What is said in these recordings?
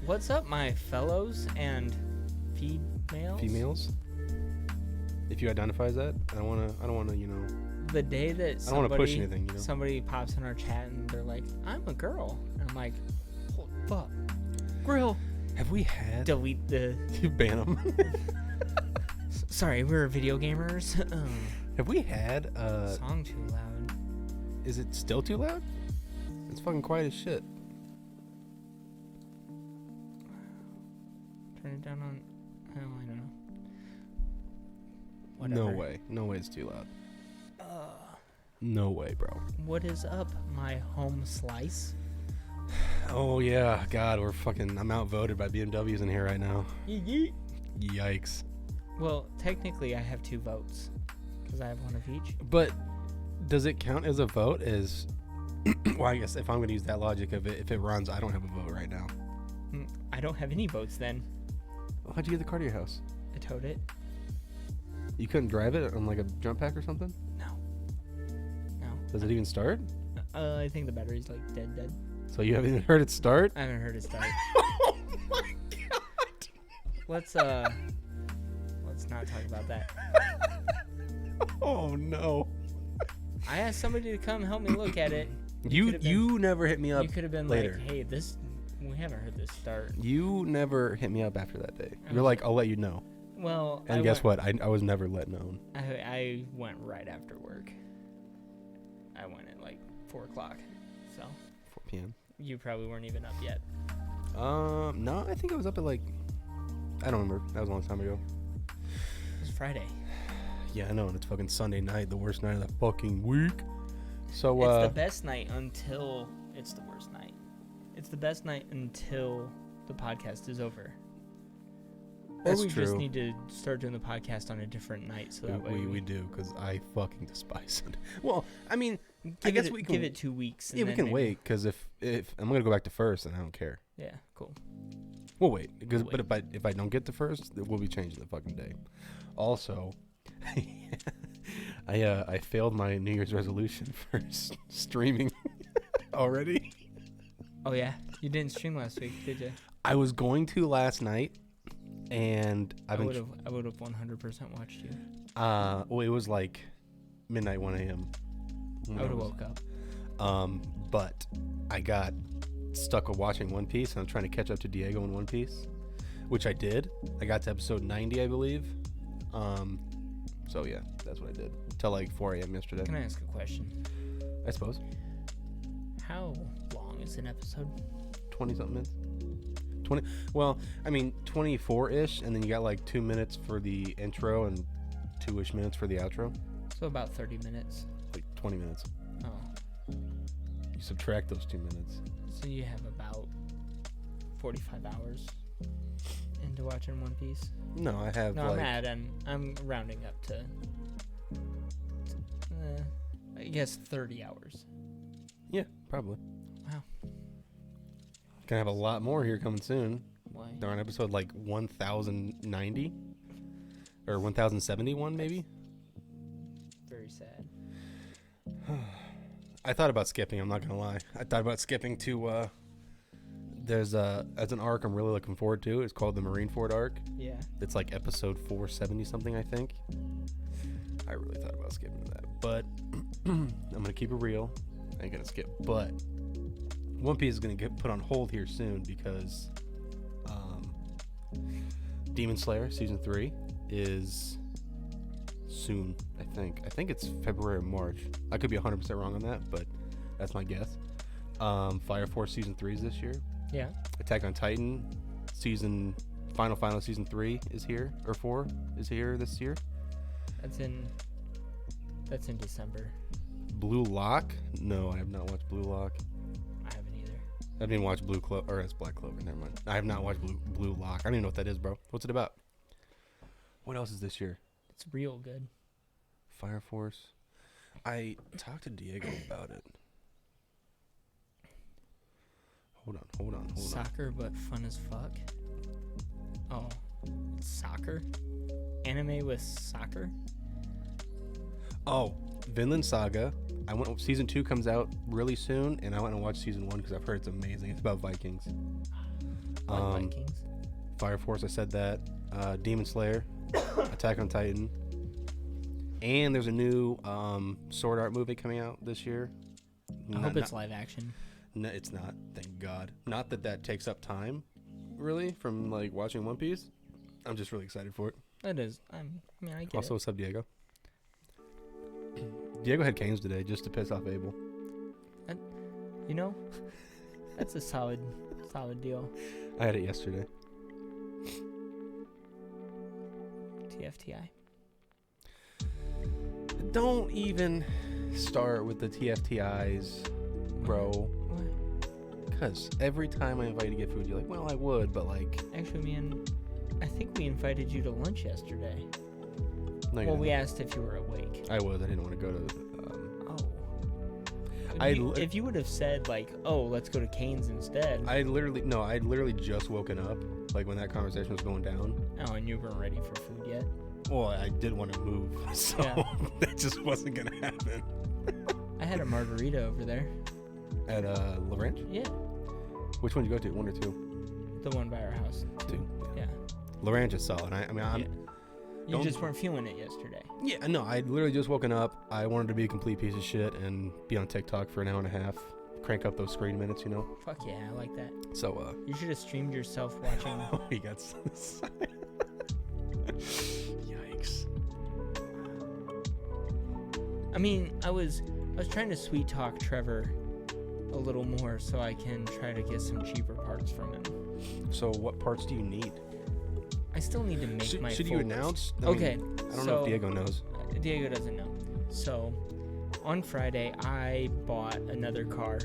What's up, my fellows and females? If you identify as that, I don't wanna, The day that I don't wanna push anything, somebody pops in our chat and they're like, "I'm a girl," and I'm like, "Oh, fuck, grill." Have we had Delete the you ban them? Sorry, we're video gamers. Have we had Song too loud. Is it still too loud? It's fucking quiet as shit. Turn it down on. Oh, I don't know. Whatever. No way it's too loud. No way, bro. What is up, my home slice? Oh yeah, God, I'm outvoted by BMWs in here right now. Yikes. Well, technically I have 2 votes because I have one of each. But does it count as a vote? Well, I guess if I'm going to use that logic of it, if it runs, I don't have a vote right now. I don't have any votes then. Well, how'd you get the car to your house? I towed it. You couldn't drive it on like a jump pack or something? No. Does it even start? I think the battery's like dead. So you haven't even heard it start? I haven't heard it start. Oh my God. Let's not talk about that. Oh no. I asked somebody to come help me look at it. You never hit me up. You could have been later. like, "Hey, we haven't heard this start." You never hit me up after that day. You're like, "I'll let you know." Well, and guess what? I was never let known. I went right after work. I went at like 4 o'clock. So 4 p.m. You probably weren't even up yet. No, I think I was up at like, I don't remember. That was a long time ago. It was Friday. Yeah, I know, and it's fucking Sunday night, the worst night of the fucking week. So it's the best night until it's the worst night. It's the best night until the podcast is over. That's or we true. Just need to start doing the podcast on a different night, so that way we do, because I fucking despise it. Well, I mean, I guess we can give it 2 weeks. Yeah, we can wait, because if I'm gonna go back to first, and I don't care. Yeah, cool. We'll wait, but if I don't get to first, we'll be changing the fucking day. Also, I failed my New Year's resolution for streaming already. Oh yeah, you didn't stream last week, did you? I was going to last night, and I would have 100% watched you. Well, it was like midnight, 1 a.m. I would have woke up. But I got stuck with watching One Piece, and I'm trying to catch up to Diego in One Piece, which I did. I got to episode 90, I believe. So yeah, that's what I did till like 4 a.m. yesterday. Can I ask a question? I suppose. How long is an episode? 20-something minutes. 20. Well, I mean 24-ish, and then you got like 2 minutes for the intro and 2-ish minutes for the outro. So about 30 minutes. Like 20 minutes. Oh. You subtract those 2 minutes. So you have about 45 hours into watching One Piece? No, I have No, like... I'm rounding up to I guess 30 hours. Yeah, probably. Wow. Gonna have a lot more here coming soon. Why? They're on episode like 1090 or 1071 maybe. Very sad. I thought about skipping, I'm not gonna lie. I thought about skipping to there's as an arc I'm really looking forward to. It's called the Marineford arc. Yeah. It's like episode 470 something, I think. I really thought about skipping that, but I'm gonna keep it real. I ain't gonna skip, but One Piece is gonna get put on hold here soon because Demon Slayer season 3 is soon. I think it's February or March. I could be 100% wrong on that, but that's my guess. Fire Force season 3 is this year. Yeah. Attack on Titan final season 3 is here, or 4 is here this year. That's in December. Blue Lock? No, I have not watched Blue Lock. I haven't either. I didn't watch Blue Clover, or that's Black Clover, never mind. I have not watched Blue Lock. I don't even know what that is, bro. What's it about? What else is this year? It's real good. Fire Force. I talked to Diego about it. Hold on. Soccer, but fun as fuck. Oh, it's soccer? Anime with soccer? Oh, Vinland Saga. Season 2 comes out really soon, and I went and watched season 1 because I've heard it's amazing. It's about Vikings. Vikings. Fire Force, I said that. Demon Slayer, Attack on Titan, and there's a new Sword Art movie coming out this year. I hope it's live action. No, it's not. Thank God. Not that takes up time, really, from like watching One Piece. I'm just really excited for it. It is. I get Also, it. what's up, Diego? Diego had canes today just to piss off Abel. You know, that's a solid deal. I had it yesterday. TFTI. Don't even start with the TFTIs, bro. What? Because every time I invite you to get food, you're like, well, I would, but like... Actually, man, I think we invited you to lunch yesterday. No, Well, we asked if you were awake. I was. I didn't want to go to... If you would have said, like, oh, let's go to Cane's instead. I'd literally just woken up, like, when that conversation was going down. Oh, and you weren't ready for food yet? Well, I did want to move, so Yeah. that just wasn't going to happen. I had a margarita over there. At La Ranch? Yeah. Which one did you go to? 1 or 2? The one by our house. 2. Yeah. La Ranch is solid. You just weren't feeling it yesterday. Yeah, no, I'd literally just woken up. I wanted to be a complete piece of shit and be on TikTok for an hour and a half. Crank up those screen minutes, you know? Fuck yeah, I like that. So, You should have streamed yourself watching. oh, he got Yikes. I mean, I was trying to sweet talk Trevor a little more so I can try to get some cheaper parts from him. So, what parts do you need? I still need to make my Should full you list. announce? I don't know if Diego knows. Diego doesn't know. So, on Friday, I bought another car.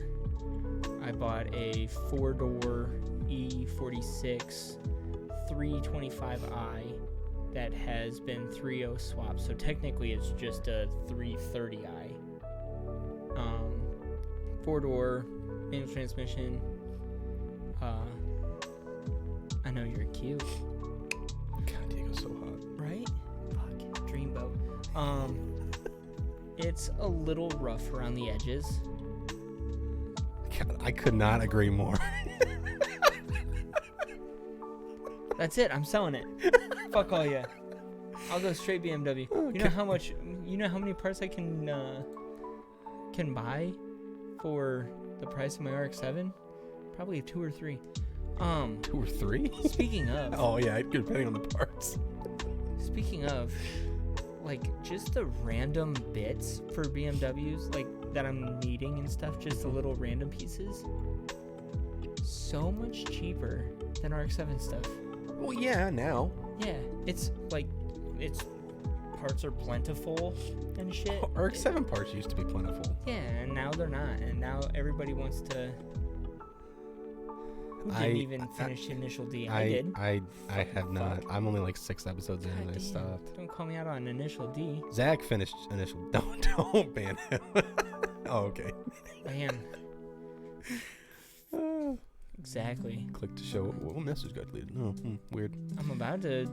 I bought a 4-door E46 325i that has been 3.0 swapped. So technically, it's just a 330i. 4-door, manual transmission. I know you're cute. God, Diego's so hot. Right? Fuck. Dreamboat. It's a little rough around the edges. God, I could not agree more. That's it. I'm selling it. Fuck all ya. I'll go straight BMW. Okay. You know how many parts I can buy for the price of my RX-7? Probably 2 or 3. 2 or 3? Speaking of. Oh yeah, depending on the parts. Speaking of, like, just the random bits for BMWs, like, that I'm needing and stuff, just the little random pieces, so much cheaper than RX-7 stuff. Well, yeah, now. Yeah, it's parts are plentiful and shit. RX-7 parts used to be plentiful. Yeah, and now they're not, and now everybody wants to. Who didn't even finish Initial D? I did. I have not. I'm only like 6 episodes in and I stopped. Don't call me out on Initial D. Zack finished Initial. Don't ban him. Oh, okay. Man. Exactly. Click to show. What message got deleted? Oh, weird. I'm about to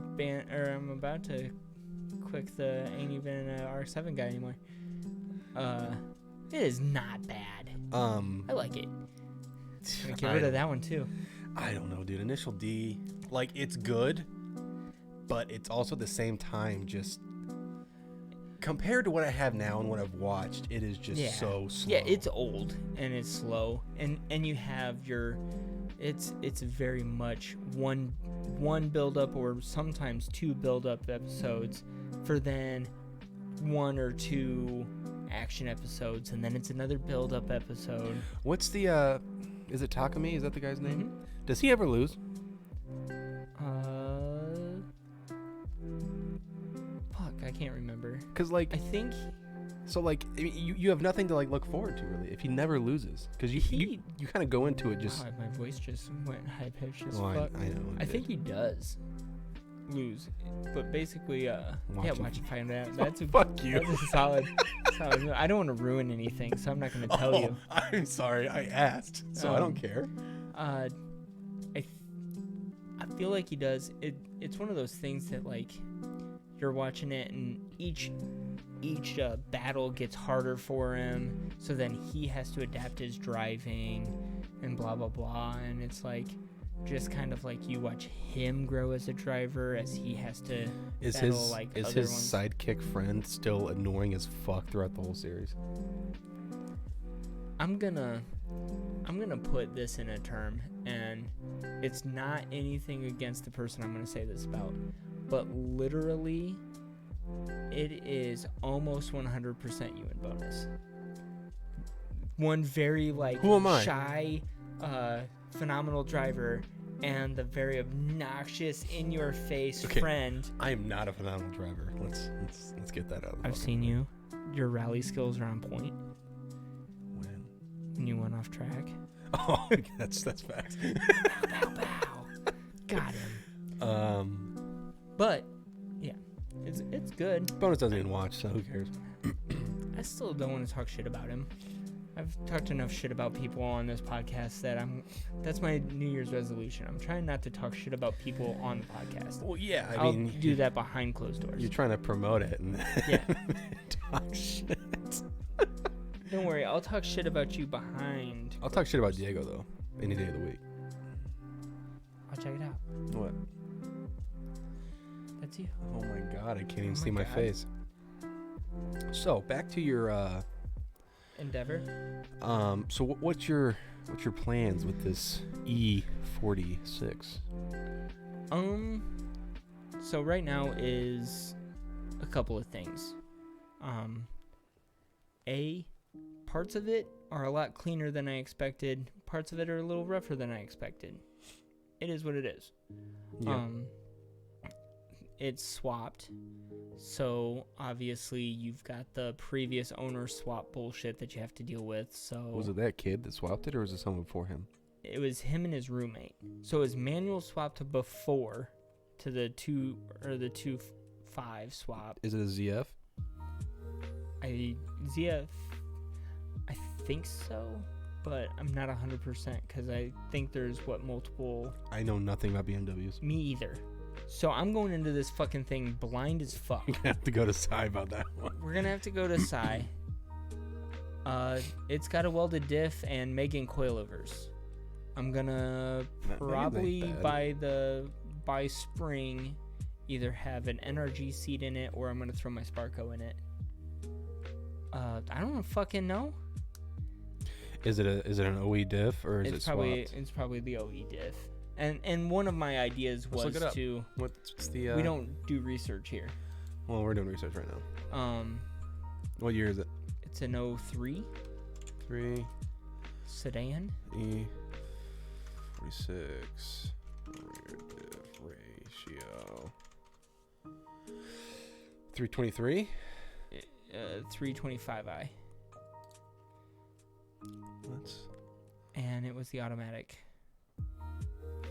click the ain't even an RX-7 guy anymore. It is not bad. I like it. I'm gonna get rid of that one too. I don't know, dude. Initial D, like, it's good, but it's also at the same time just compared to what I have now and what I've watched, it is just so slow. Yeah, it's old and it's slow, and you have your, it's very much one build up or sometimes 2 build up episodes for then 1 or 2 action episodes, and then it's another build up episode. What's the is it Takumi? Is that the guy's name? Mm-hmm. Does he ever lose? Fuck, I can't remember. Cause like I think. So like you have nothing to like look forward to really if he never loses, because you kind of go into it just. God, my voice just went high pitched as fuck. I know. I think he does lose, but basically, watch and find out. That's fuck you. That's a solid. I don't want to ruin anything, so I'm not going to tell you. I'm sorry, I asked, so I don't care. I feel like he does. It's one of those things that, like, you're watching it and each battle gets harder for him, so then he has to adapt his driving and blah blah blah, and it's like just kind of like you watch him grow as a driver as he has to is battle his sidekick friend still annoying as fuck throughout the whole series? I'm gonna put this in a term, and it's not anything against the person I'm gonna say this about, but literally it is almost 100% you in bonus. One very Who am I? shy phenomenal driver and the very obnoxious in-your-face friend. I am not a phenomenal driver. Let's get that out. I've seen you. Your rally skills are on point. When you went off track. Oh, that's facts. Bow, bow, bow. Got him. But yeah, it's good. Bonus doesn't even watch, so who cares? I still don't want to talk shit about him. I've talked enough shit about people on this podcast that's my New Year's resolution. I'm trying not to talk shit about people on the podcast. Well, yeah, I'll do that behind closed doors. You're trying to promote it and talk shit. Don't worry, I'll talk shit about you behind. I'll talk shit about Diego though, any day of the week. I'll check it out. What? That's you. Oh my god, I can't even see my face. So back to your endeavor. So what's your plans with this E46? So right now is a couple of things. Parts of it are a lot cleaner than I expected. Parts of it are a little rougher than I expected. It is what it is. Yeah. It's swapped. So obviously you've got the previous owner swap bullshit that you have to deal with. So was it that kid that swapped it, or was it someone before him? It was him and his roommate. So his manual swap to before to the 2.5 swap. Is it a ZF? ZF, I think so, but I'm not 100% because I think there's multiple. I know nothing about BMWs. Me either. So I'm going into this fucking thing blind as fuck. We're gonna have to go to Sai about that one. We're gonna have to go to Sai. It's got a welded diff and Megan coilovers. I'm gonna probably by spring either have an NRG seat in it or I'm gonna throw my Sparco in it. I don't fucking know. Is it an OE diff or is it swapped? It's probably the OE diff. And one of my ideas was to what's the we don't do research here. Well, we're doing research right now. What year is it? It's an 03 sedan. E46 rear diff ratio 323. 325i. What? And it was the automatic.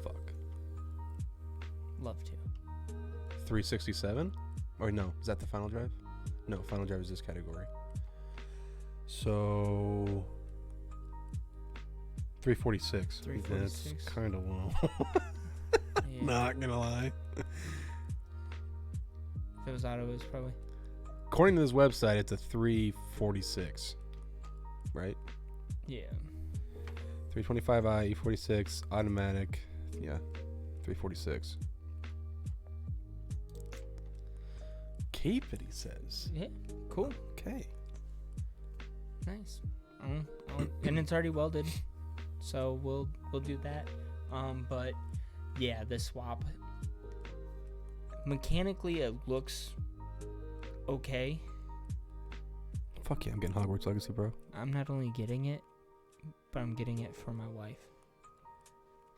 Fuck. Love to. 367? Or no, is that the final drive? No, final drive is this category. So 346. 346. That's kind of low. Yeah. Not gonna lie. If it was auto, it was probably. According to this website, it's a 346. Right? Yeah. 325i, E46, automatic. Yeah, 346. Keep it, he says. Yeah. Cool. Okay. Nice. And it's already welded, so we'll do that. But yeah, the swap. Mechanically, it looks okay. Fuck yeah, I'm getting Hogwarts Legacy, bro. I'm not only getting it, but I'm getting it for my wife.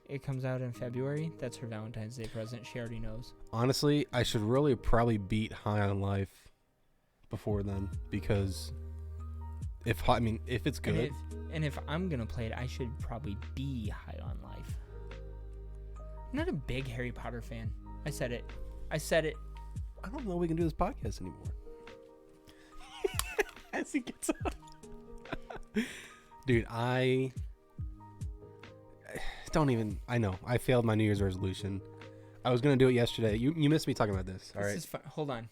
It comes out in February. That's her Valentine's Day present. She already knows. Honestly, I should really probably beat High on Life before then, because if it's good. And if I'm gonna play it, I should probably be High on Life. I'm not a big Harry Potter fan. I said it. I don't know we can do this podcast anymore. As he gets up. Dude, I know. I failed my New Year's resolution. I was going to do it yesterday. You missed me talking about this. All right. Hold on.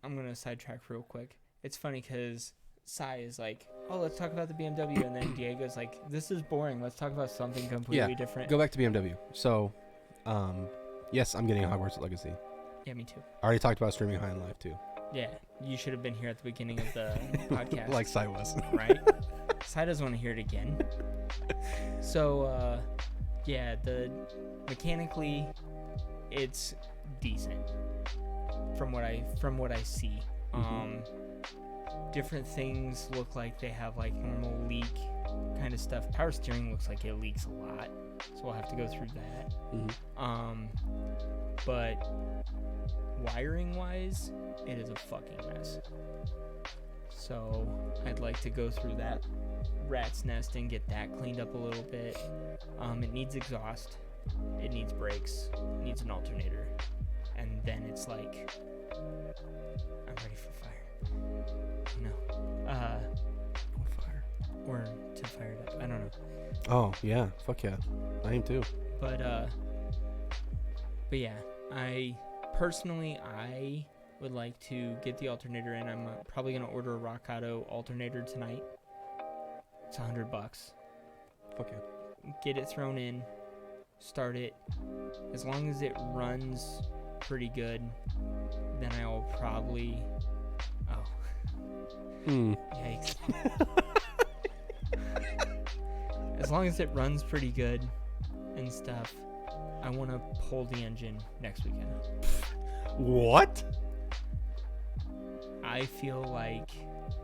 I'm going to sidetrack real quick. It's funny because Sai is like, oh, let's talk about the BMW. And then Diego's like, this is boring. Let's talk about something completely different. Go back to BMW. So, yes, I'm getting a Hogwarts Legacy. Yeah, me too. I already talked about streaming High on Life, too. Yeah, you should have been here at the beginning of the podcast. Like Sai was. Right? Sai doesn't want to hear it again. So, yeah, mechanically, it's decent from what I see. Different things look like they have like normal leak kind of stuff. Power steering looks like it leaks a lot, so we'll have to go through that. But wiring wise, it is a fucking mess. So I'd like to go through that rat's nest and get that cleaned up a little bit. It needs exhaust, it needs brakes, it needs an alternator, and then it's like, I'm ready for fire. No. What fire? Or to fire it up. I don't know. Oh yeah, fuck yeah, I am too. But yeah, I would like to get the alternator in. I'm probably gonna order a Rock Auto alternator tonight. It's $100. Fuck yeah. Get it thrown in, start it. As long as it runs pretty good, then I will probably. Oh. Yikes. As long as it runs pretty good and stuff, I want to pull the engine next weekend. What? I feel like,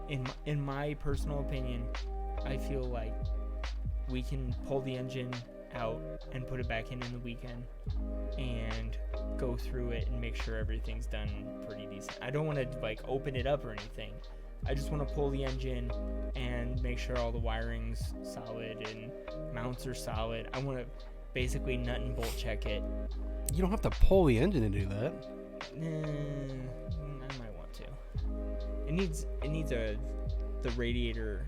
in my personal opinion, I feel like we can pull the engine out and put it back in the weekend and go through it and make sure everything's done pretty decent. I don't want to like open it up or anything. I just want to pull the engine and make sure all the wiring's solid and mounts are solid. I want to basically nut and bolt check it. You don't have to pull the engine to do that. I might want to. It needs the radiator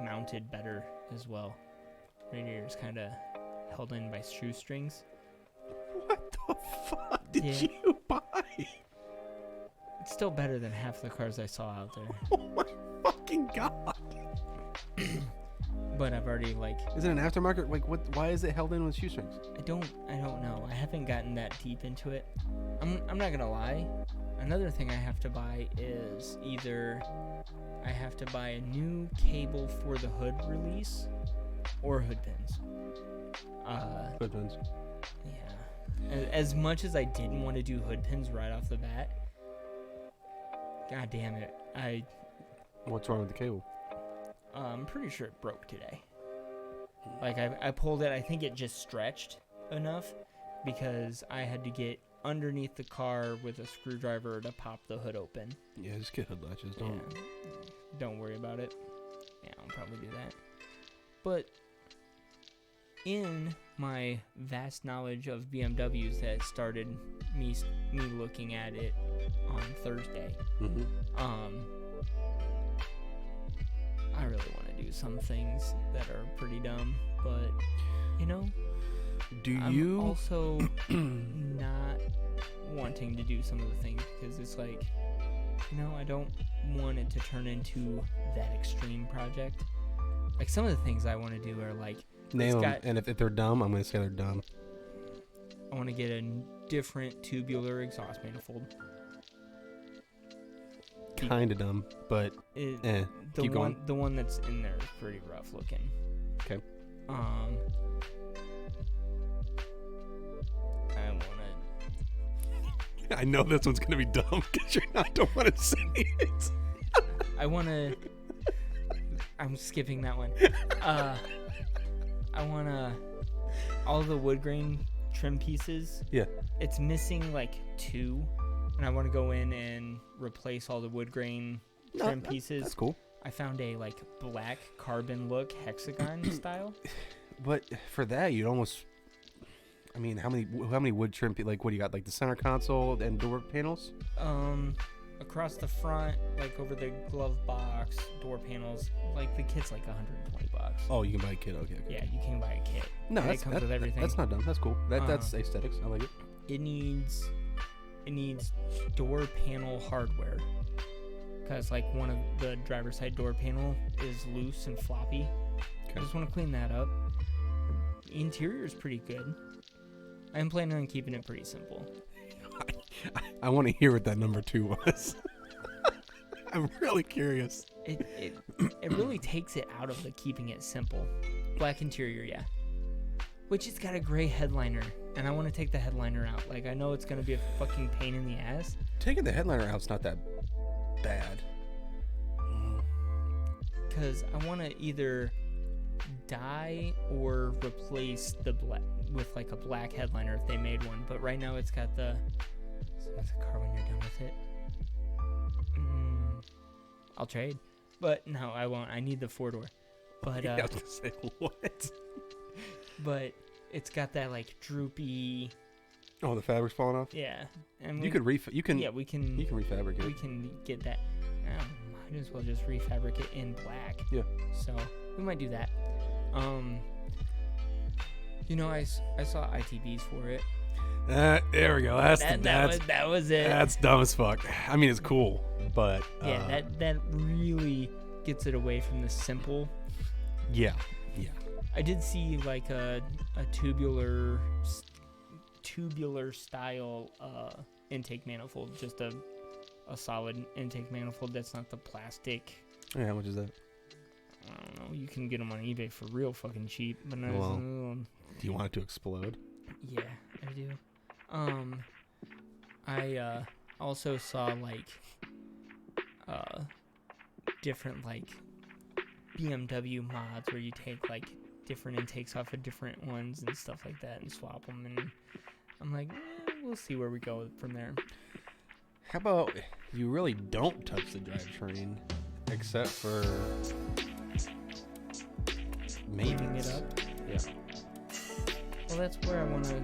mounted better as well. Radiator's kind of held in by shoestrings. What the fuck did you buy? It's still better than half the cars I saw out there. Oh my fucking god. But I've already like. Is it an aftermarket? Like, what? Why is it held in with shoestrings? I don't know. I haven't gotten that deep into it. I'm not gonna lie. Another thing I have to buy is either I have to buy a new cable for the hood release or hood pins. Hood pins. Yeah. As much as I didn't want to do hood pins right off the bat, god damn it, What's wrong with the cable? I'm pretty sure it broke today. Like, I pulled it, I think it just stretched enough because I had to get underneath the car with a screwdriver to pop the hood open. Yeah, just get hood latches. Don't worry about it. Yeah, I'll probably do that. But in my vast knowledge of BMWs that started me looking at it on Thursday, I really want to do some things that are pretty dumb, but I'm also not wanting to do some of the things because it's like, I don't want it to turn into that extreme project. Like, some of the things I want to do are like, name them, and if they're dumb, I'm going to say they're dumb. I want to get a different tubular exhaust manifold. Kind of dumb, but keep going. The one that's in there is pretty rough looking. Okay. I know this one's gonna be dumb because I don't want to say it. I'm skipping that one. I wanna all the wood grain trim pieces. Yeah. It's missing like 2. And I want to go in and replace all the wood grain trim pieces. That's cool. I found a like black carbon look hexagon style. But for that, you'd almost. I mean, how many wood trim? Like, what do you got? Like the center console and door panels? Across the front, like over the glove box, door panels. Like the kit's like $120. Oh, you can buy a kit. Okay. Yeah, you can buy a kit. No, it comes with everything. That's not dumb. That's cool. That's aesthetics. I like it. It needs door panel hardware because like one of the driver's side door panel is loose and floppy. Okay. I just want to clean that up. The interior is pretty good. I'm planning on keeping it pretty simple. I want to hear what that number 2 was. I'm really curious. It really takes it out of the keeping it simple. Black interior, yeah. Which it's got a gray headliner, and I want to take the headliner out. Like, I know it's going to be a fucking pain in the ass. Taking the headliner out's not that bad. Because I want to either dye or replace the black with like a black headliner if they made one. But right now it's got the... Someone's a car when you're done with it. I'll trade. But no, I won't. I need the 4-door. But I was going to say, what? But it's got that like droopy. Oh, the fabric's falling off. Yeah, and you can refabricate. You can refabricate. We can get that. Might as well just refabricate in black. Yeah. So we might do that. I saw ITBs for it. There we go. That was it. That's dumb as fuck. I mean, it's cool, but yeah, that really gets it away from the simple. Yeah. I did see like a tubular style intake manifold, just a solid intake manifold that's not the plastic. Yeah, how much is that? I don't know. You can get them on eBay for real fucking cheap. But do you want it to explode? Yeah, I do. I also saw like different like BMW mods where you take like different intakes off of different ones and stuff like that and swap them, and I'm like, we'll see where we go from there. How about you really don't touch the drivetrain except for Cleaning it up? Yeah. Well, that's where I want to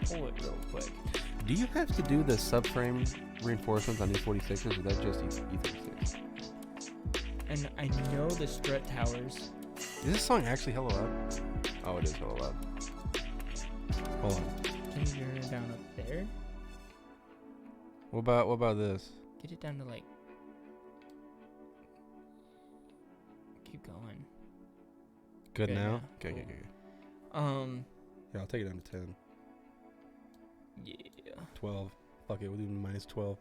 pull it real quick. Do you have to do the subframe reinforcements on E46s, or is that just E36? And I know the strut towers. Is this song actually hella loud? Oh, it is hella loud. Hold on. Can you turn it down up there? What about this? Get it down to like... Keep going. Good now? Cool. Okay. Yeah, I'll take it down to 10. Yeah. 12. Fuck it, we'll do minus 12.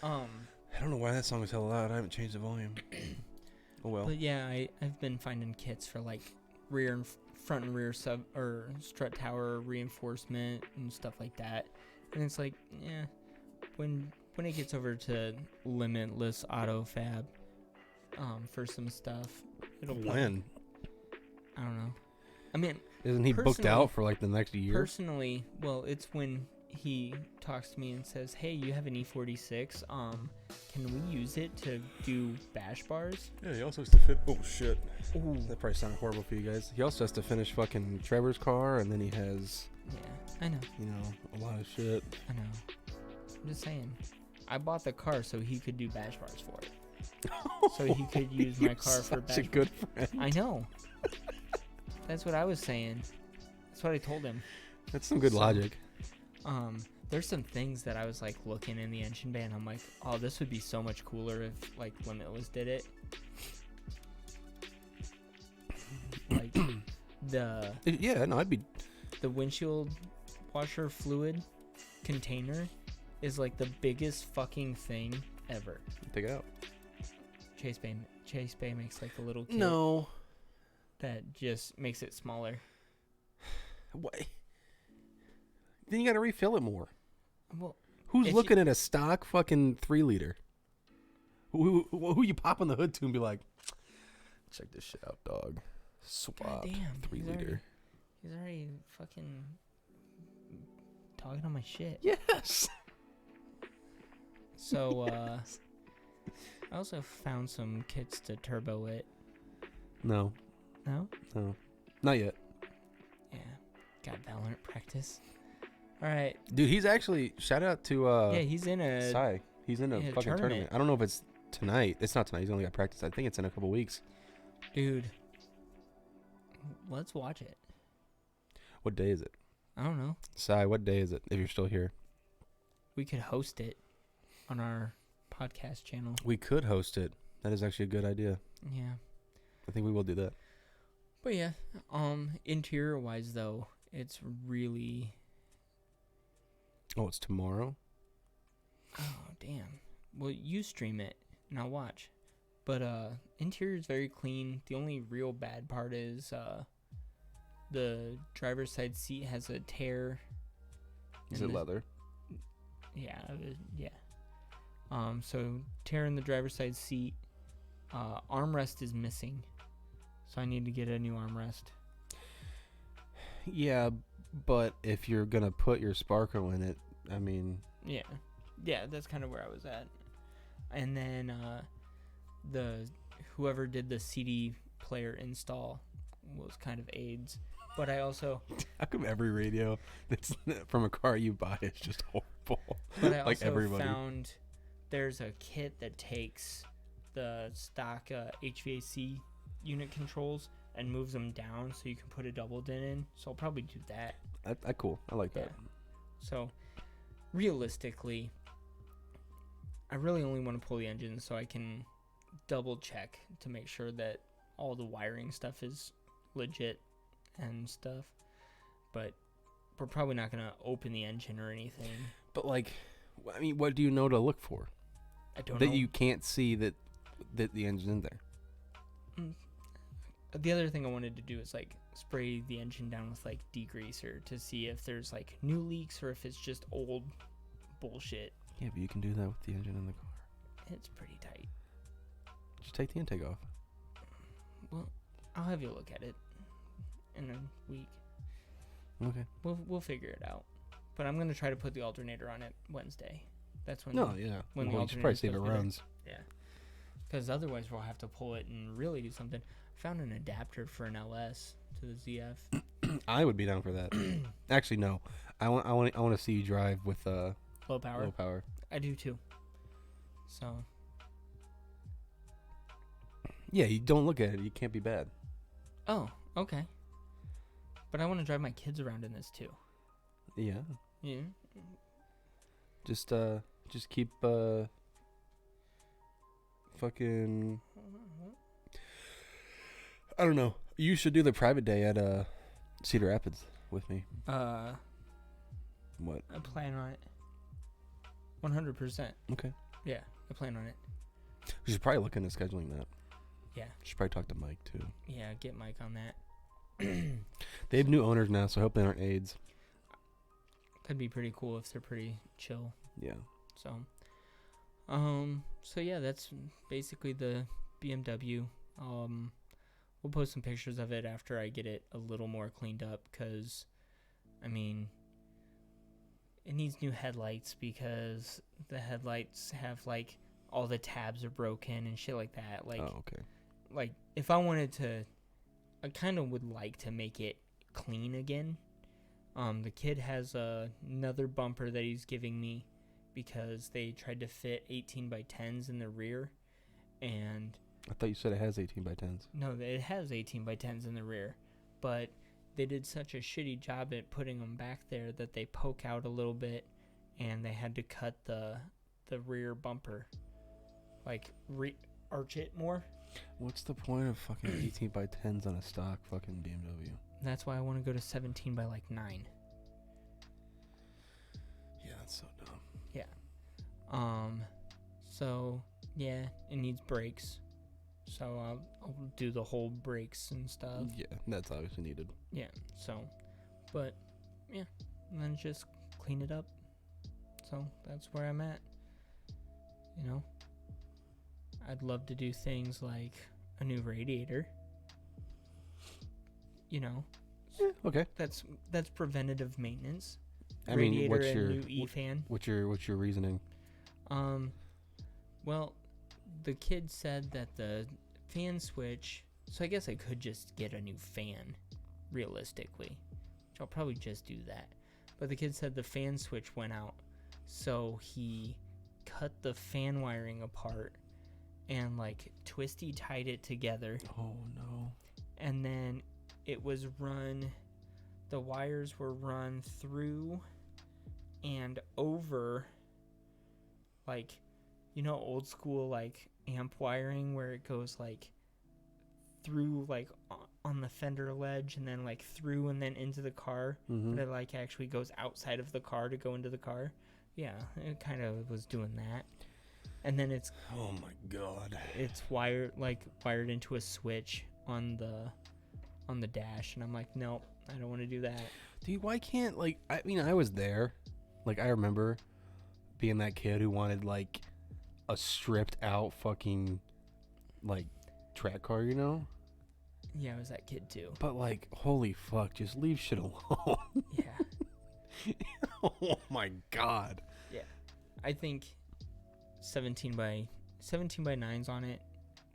I don't know why that song is hella loud. I haven't changed the volume. Oh well. But yeah, I've been finding kits for like front and rear sub or strut tower reinforcement and stuff like that. And it's like, yeah, when it gets over to limitless auto fab, for some stuff, it'll when? I don't know. I mean, isn't he booked out for like the next year? Personally, well, it's when he talks to me and says, "Hey, you have an E46. Can we use it to do bash bars?" Yeah, he also has to fit. Oh shit! Ooh. That probably sounded horrible for you guys. He also has to finish fucking Trevor's car, and then he has. Yeah, I know. You know, a lot of shit. I know. I'm just saying. I bought the car so he could do bash bars for it. So he could use my car for bash bars. Such a good friend. I know. That's what I was saying. That's what I told him. That's some good logic. There's some things that I was like looking in the engine bay and I'm like, oh, this would be so much cooler if like Limitless did it. Like I'd be. The windshield washer fluid container is like the biggest fucking thing ever. Take it out. Chase Bay makes like a little kit that just makes it smaller. What? Then you got to refill it more. Well, who's looking at a stock fucking 3-liter? Who you pop on the hood to and be like, check this shit out, dog. Swap 3-liter. He's already fucking talking on my shit. Yes. So, I also found some kits to turbo it. No. No? No. Not yet. Yeah. Got Valorant practice. All right. Dude, he's actually, shout out to, he's in a... Sai. He's in a fucking tournament. I don't know if it's tonight. It's not tonight. He's only got practice. I think it's in a couple weeks. Dude. Let's watch it. What day is it? I don't know. Sai, what day is it, if you're still here? We could host it on our podcast channel. We could host it. That is actually a good idea. Yeah. I think we will do that. But yeah, interior wise though, it's really... Oh, it's tomorrow? Oh, damn. Well, you stream it and I'll watch. But interior is very clean. The only real bad part is the driver's side seat has a tear. Is it leather? Yeah, yeah. So tear in the driver's side seat. Armrest is missing, so I need to get a new armrest. Yeah, but if you're gonna put your sparkle in it, I mean. Yeah, that's kind of where I was at. And then whoever did the CD player install was kind of AIDS. But I also... How come every radio that's from a car you buy is just horrible? But I also found there's a kit that takes the stock HVAC unit controls and moves them down so you can put a double din in. So I'll probably do that. Cool. I like that. So realistically, I really only want to pull the engine so I can double check to make sure that all the wiring stuff is legit and stuff. But we're probably not going to open the engine or anything. But like, I mean, what do you know to look for? I don't know. That you can't see that the engine's in there. The other thing I wanted to do is like spray the engine down with like degreaser to see if there's like new leaks or if it's just old bullshit. Yeah, but you can do that with the engine in the car. It's pretty tight. Just take the intake off. Well, I'll have you look at it in a week. Okay. We'll figure it out. But I'm gonna try to put the alternator on it Wednesday. That's when. When the alternator see if it runs. Yeah. Because otherwise we'll have to pull it and really do something. I found an adapter for an LS to the ZF. I would be down for that. Actually, no. I want to see you drive with low power. Low power. I do too. So. Yeah, you don't look at it. You can't be bad. Oh, okay. But I want to drive my kids around in this too. Yeah. Yeah. Just keep fucking. I don't know. You should do the private day at Cedar Rapids with me. What? I plan on it. 100%. Okay. Yeah, I plan on it. You should probably look into scheduling that. Yeah. You should probably talk to Mike too. Yeah, get Mike on that. They have new owners now, so I hope they aren't AIDS. Could be pretty cool if they're pretty chill. Yeah. So yeah, that's basically the BMW. We'll post some pictures of it after I get it a little more cleaned up, because, I mean, it needs new headlights because the headlights have, like, all the tabs are broken and shit like that. Like, oh, okay. Like, if I wanted to, I kind of would like to make it clean again. The kid has another bumper that he's giving me because they tried to fit 18 by 10s in the rear, and I thought you said it has 18 by 10s. no, it has 18 by 10s in the rear, but they did such a shitty job at putting them back there that they poke out a little bit, and they had to cut the rear bumper, like arch it more. What's the point of fucking 18 by 10s on a stock fucking BMW? That's why I want to go to 17 by like 9. Yeah, that's so dumb. Yeah. So yeah, it needs brakes. So I'll do the whole brakes and stuff. Yeah, that's obviously needed. Yeah. So, but yeah, and then just clean it up. So that's where I'm at. You know, I'd love to do things like a new radiator. You know, Yeah, okay. that's preventative maintenance. I mean, Radiator what's and your new E-fan. what's your reasoning? Well, the kid said that the fan switch, so I guess I could just get a new fan, realistically, which I'll probably just do that. But the kid said the fan switch went out, so he cut the fan wiring apart and like twisty tied it together. Oh no. And then it was run, the wires were run through and over, like, you know, old school like amp wiring where it goes like through like on the fender ledge and then like through and then into the car, but it like actually goes outside of the car to go into the car. Yeah, it kind of was doing that. And then it's, oh my god, it's wired into a switch on the dash, and I'm like, nope, I don't want to do that. Dude, why can't, like, I mean, I was there. Like, I remember being that kid who wanted, like, a stripped out fucking, like, track car, you know? Yeah, I was that kid too. But, like, holy fuck, just leave shit alone. Yeah. Oh my god. Yeah. I think 17 by 9s on it.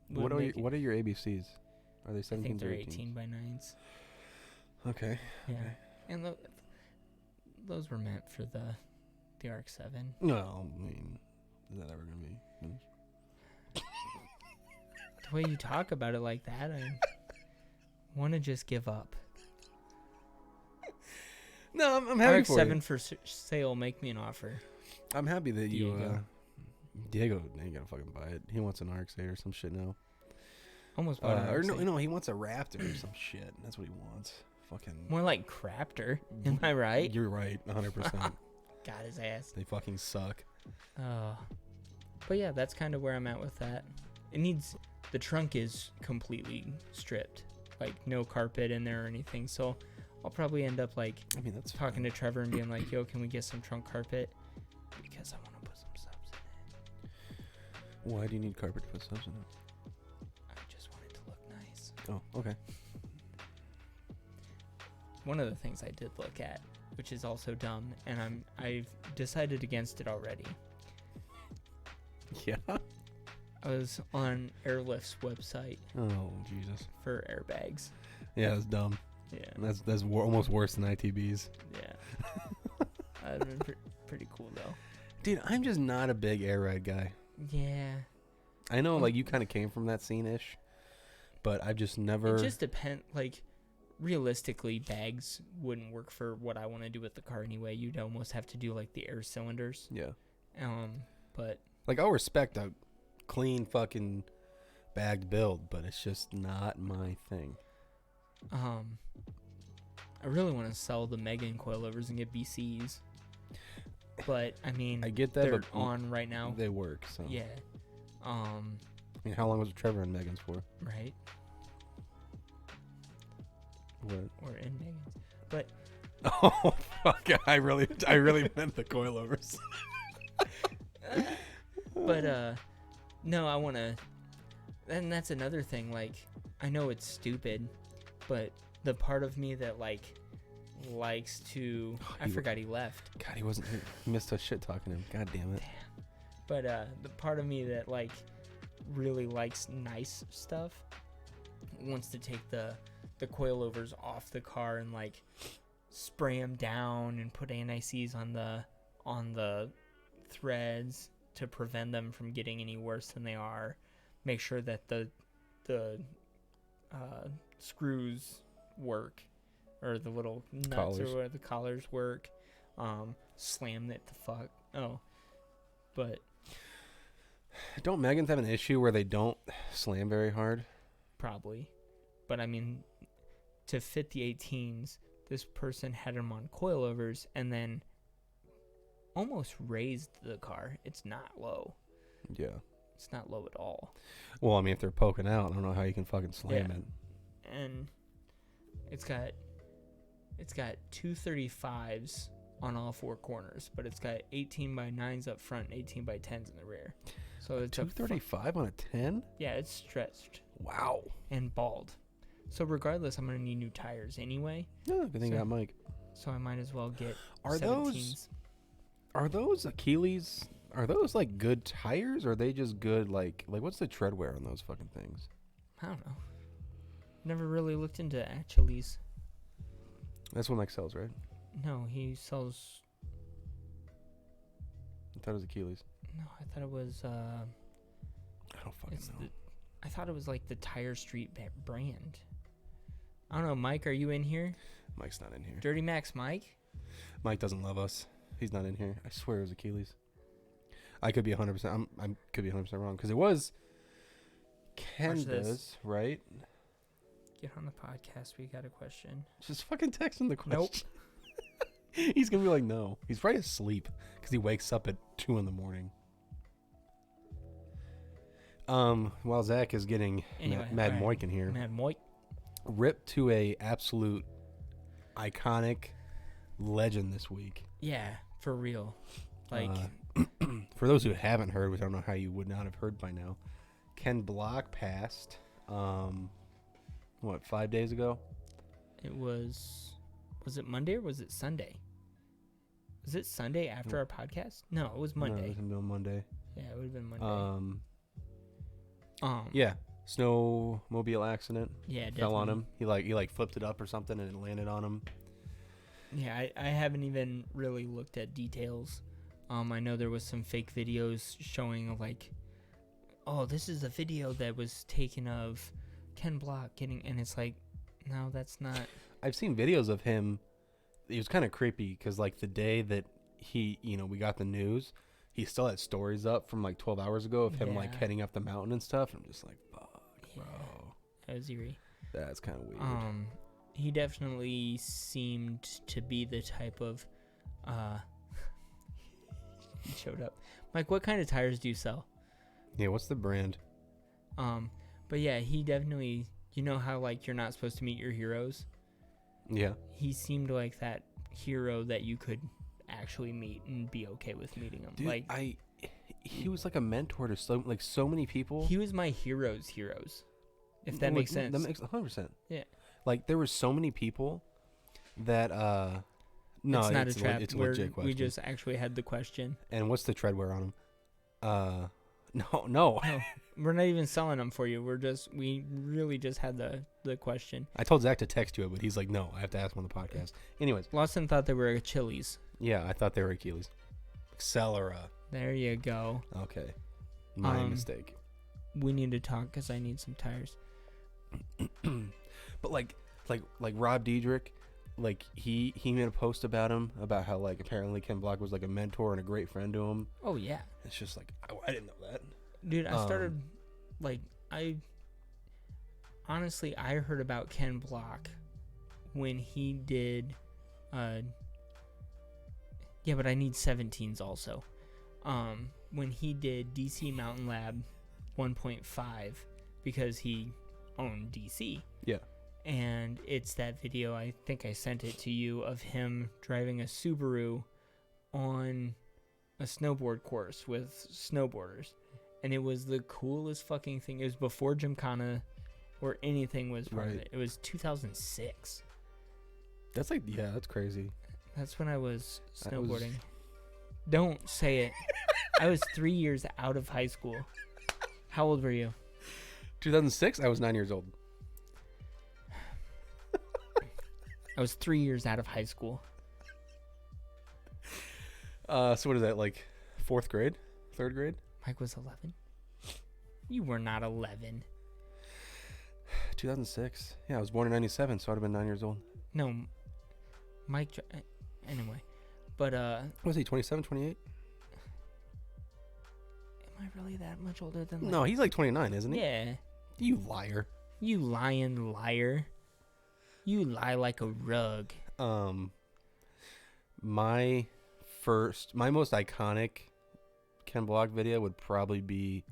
What are your ABCs? Are they 17s I think they're or 18 by 9s. Okay. Yeah. Okay. And those were meant for the Arc 7. No, I mean, is that ever gonna be finished? The way you talk about it like that, I want to just give up. No, I'm happy Arc for 7 you. for sale. Make me an offer. I'm happy that Diego. Diego ain't gonna fucking buy it. He wants an RX-8 or some shit now. Almost bought an Or RX-8. no, he wants a Raptor or some shit. That's what he wants. Fucking. More like Craptor. Am I right? You're right, 100%. Got his ass. They fucking suck. But yeah, that's kind of where I'm at with that. The trunk is completely stripped, like no carpet in there or anything. So I'll probably end up like, I mean, that's talking to Trevor and being like, yo, can we get some trunk carpet? Because I want to put some subs in it. Why do you need carpet to put subs in it? I just want it to look nice. Oh, okay. One of the things I did look at, which is also dumb, and I've decided against it already. Yeah. I was on Airlift's website Oh, Jesus. for airbags. Yeah, that's dumb. Yeah. That's almost worse than ITBs. Yeah. That'd been pretty cool though. Dude, I'm just not a big air ride guy. Yeah. I know, like, you kind of came from that scene-ish, but I've just never... It just depends. Like, realistically, bags wouldn't work for what I want to do with the car anyway. You'd almost have to do, like, the air cylinders. Yeah. But... Like, I'll respect a clean fucking bagged build, but it's just not my thing. I really want to sell the Megan coilovers and get BCs. But, I mean, I get that, they're but on right now. they work, so. Yeah. I mean, how long was Trevor and Megan's for? Right. What? Or in Megan's. But. Oh, fuck. I really meant the coilovers. But, no, I want to. And that's another thing. Like, I know it's stupid, but the part of me that, like, likes to. I forgot he left. God, he wasn't here. He missed us shit talking to him. God damn it. Damn. But, the part of me that, like, really likes nice stuff wants to take the coilovers off the car and, like, spray them down and put anti-seize on the threads to prevent them from getting any worse than they are. Make sure that the screws work, or the little nuts collars. or the collars work. Slam it the fuck. Oh, but Don't Megans have an issue where they don't slam very hard? probably. But I mean, to fit the 18s, this person had them on coilovers and then almost raised the car. It's not low. Yeah. It's not low at all. Well, I mean, if they're poking out, I don't know how you can fucking slam Yeah. it. And it's got 235s on all four corners, but it's got 18 by 9s up front and 18 by 10s in the rear. So it's 235 on a 10? yeah, it's stretched Wow. and bald. So regardless, I'm gonna need new tires anyway. Yeah, good thing So- I got Mike. So I might as well get Are 17s. those Achilles? Are those like good tires, or are they just good like what's the tread wear on those fucking things? I don't know. Never really looked into Achilles. That's what Mike sells, right? No, he sells. I thought it was Achilles. No, I thought it was. I don't fucking know. I thought it was like the Tire Street brand. I don't know, Mike. Are you in here? Mike's not in here. Dirty Max, Mike. Mike doesn't love us. He's not in here. I swear it was Achilles. I could be 100%. I could be 100% wrong because it was Watch this. Candace, right? Get on the podcast. We got a question. Just fucking text him the question. Nope. He's gonna be like, no. He's probably asleep because he wakes up at 2 a.m. While Zach is getting Anyway, Mad all right. Moik in here, Mad Moik. rip to a absolute iconic legend this week. Yeah, for real. Like, For those who haven't heard, which I don't know how you would not have heard by now, Ken Block passed, 5 days ago? it was it Monday or was it Sunday? Was it Sunday after our podcast? No, it was No, Monday. it was no Monday. Yeah, it would have been Monday. Yeah, snowmobile accident. Yeah, definitely. Fell on him. He flipped it up or something and it landed on him. Yeah, I haven't even really looked at details. I know there was some fake videos showing like, oh, this is a video that was taken of Ken Block getting, and it's like, no, that's not. I've seen videos of him. It was kind of creepy because like the day that we got the news, he still had stories up from like 12 hours ago of him like Yeah. heading up the mountain and stuff. I'm just like, fuck, Yeah, bro. that was eerie. That's kind of weird. He definitely seemed to be the type of, he showed up. Mike, what kind of tires do you sell? Yeah, what's the brand? But yeah, he definitely, you know how like you're not supposed to meet your heroes? Yeah. He seemed like that hero that you could actually meet and be okay with meeting him. Dude, like he was like a mentor to so many people. he was my heroes, if that makes sense. That makes 100%. Yeah. Like there were so many people that no, it's not a trap. It's a legit question. We just actually had the question. And what's the tread wear on him? No. No, we're not even selling them for you. We really just had the question. I told Zach to text you it, but he's like, no, I have to ask him on the podcast. Anyways, Lawson thought they were Chili's. yeah, I thought they were Achilles. Accelera. There you go. Okay, my mistake. We need to talk because I need some tires. But like Rob Diedrich, like he made a post about him about how like apparently Ken Block was like a mentor and a great friend to him. Oh yeah, It's just like I didn't know that. dude. I started like I honestly, I heard about Ken Block when he did, yeah, but I need 17s also. When he did DC Mountain Lab 1.5 because he owned DC. Yeah. And it's that video, I think I sent it to you, of him driving a Subaru on a snowboard course with snowboarders. And it was the coolest fucking thing. It was before Gymkhana or anything was part of it. It was 2006. That's like, yeah, that's crazy. That's when I was snowboarding. Don't say it. I was 3 years out of high school. How old were you? 2006, I was 9 years old. I was 3 years out of high school. So what is that, like 4th grade? 3rd grade? Mike was 11? You were not 11. 2006. Yeah, I was born in 97, so I'd have been 9 years old. No, Mike, anyway. But, What was he, 27, 28? Am I really that much older than No, he's like 29, isn't he? Yeah. You liar. You lying liar. You lie like a rug. My most iconic Ken Block video would probably be,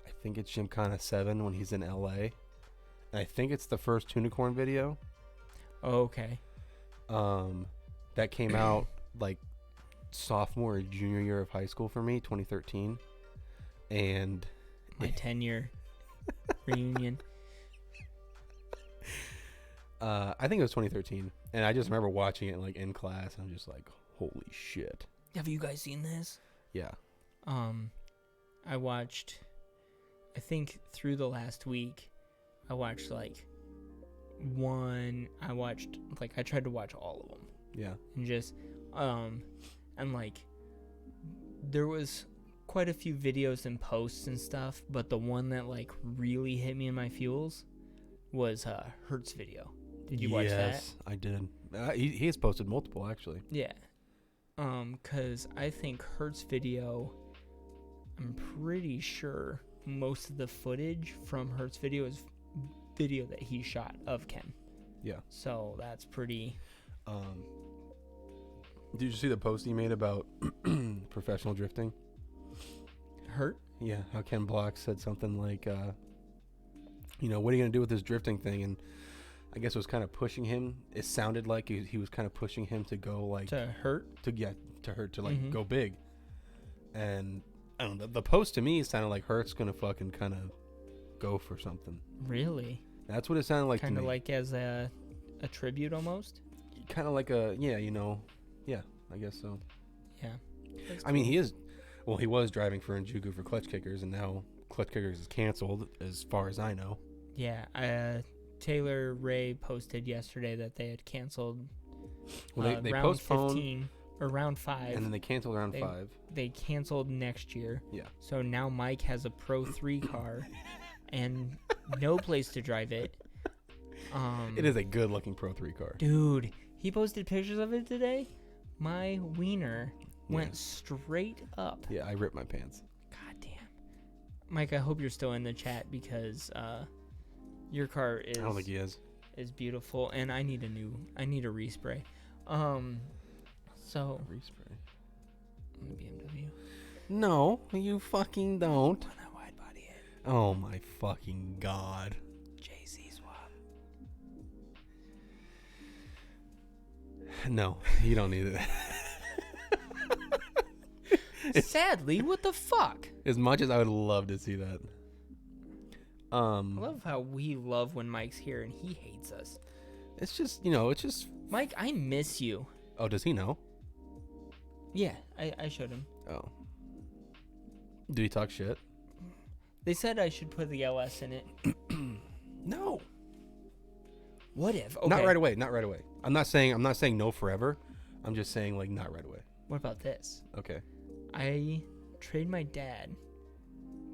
I think it's Gymkhana 7 when he's in LA. And I think it's the first Tunicorn video. Oh, okay. That came out like sophomore or junior year of high school for me, 2013. And my 10-year reunion. I think it was 2013, and I just remember watching it like in class. And I'm just like, holy shit! Have you guys seen this? Yeah. I watched. I think through the last week, I watched like one. I tried to watch all of them. Yeah. And just and like there was quite a few videos and posts and stuff, but the one that like really hit me in my feels was Hertz video. Did you watch that? Yes, I did. He has posted multiple, actually. Yeah. Because I think Hertz video, I'm pretty sure most of the footage from Hertz video is video that he shot of Ken. Yeah. So that's pretty... Did you see the post he made about professional drifting? Hurt? Yeah, how Ken Block said something like, what are you going to do with this drifting thing? And I guess it was kind of pushing him. It sounded like he was kind of pushing him to go like... To hurt? To hurt, to like go big. And I don't know, the post to me sounded like Hurt's going to fucking kind of go for something. Really? That's what it sounded like to me. Kind of like as a tribute almost? Kind of like a, yeah, I guess so. Yeah. I mean, he was driving for Njugu for Clutch Kickers, and now Clutch Kickers is canceled, as far as I know. Yeah, Taylor Ray posted yesterday that they had canceled they round postponed 15 or round 5. And then they canceled round 5. They canceled next year. Yeah. So now Mike has a Pro 3 car and no place to drive it. It is a good-looking Pro 3 car. Dude, he posted pictures of it today. My wiener went straight up. Yeah, I ripped my pants. God damn. Mike, I hope you're still in the chat because your car is... I don't think he is. Is beautiful, and I need a respray. So... Respray? On the BMW. No, you fucking don't. On that wide body head. Oh my fucking god. JC swap. No, you don't need it. Sadly, what the fuck? As much as I would love to see that. I love how we love when Mike's here and he hates us. It's just, Mike, I miss you. Oh, does he know? Yeah, I showed him. Oh. Did he talk shit? They said I should put the LS in it. No. What if? Okay. Not right away. I'm not saying no forever. I'm just saying like not right away. What about this? Okay. I trade my dad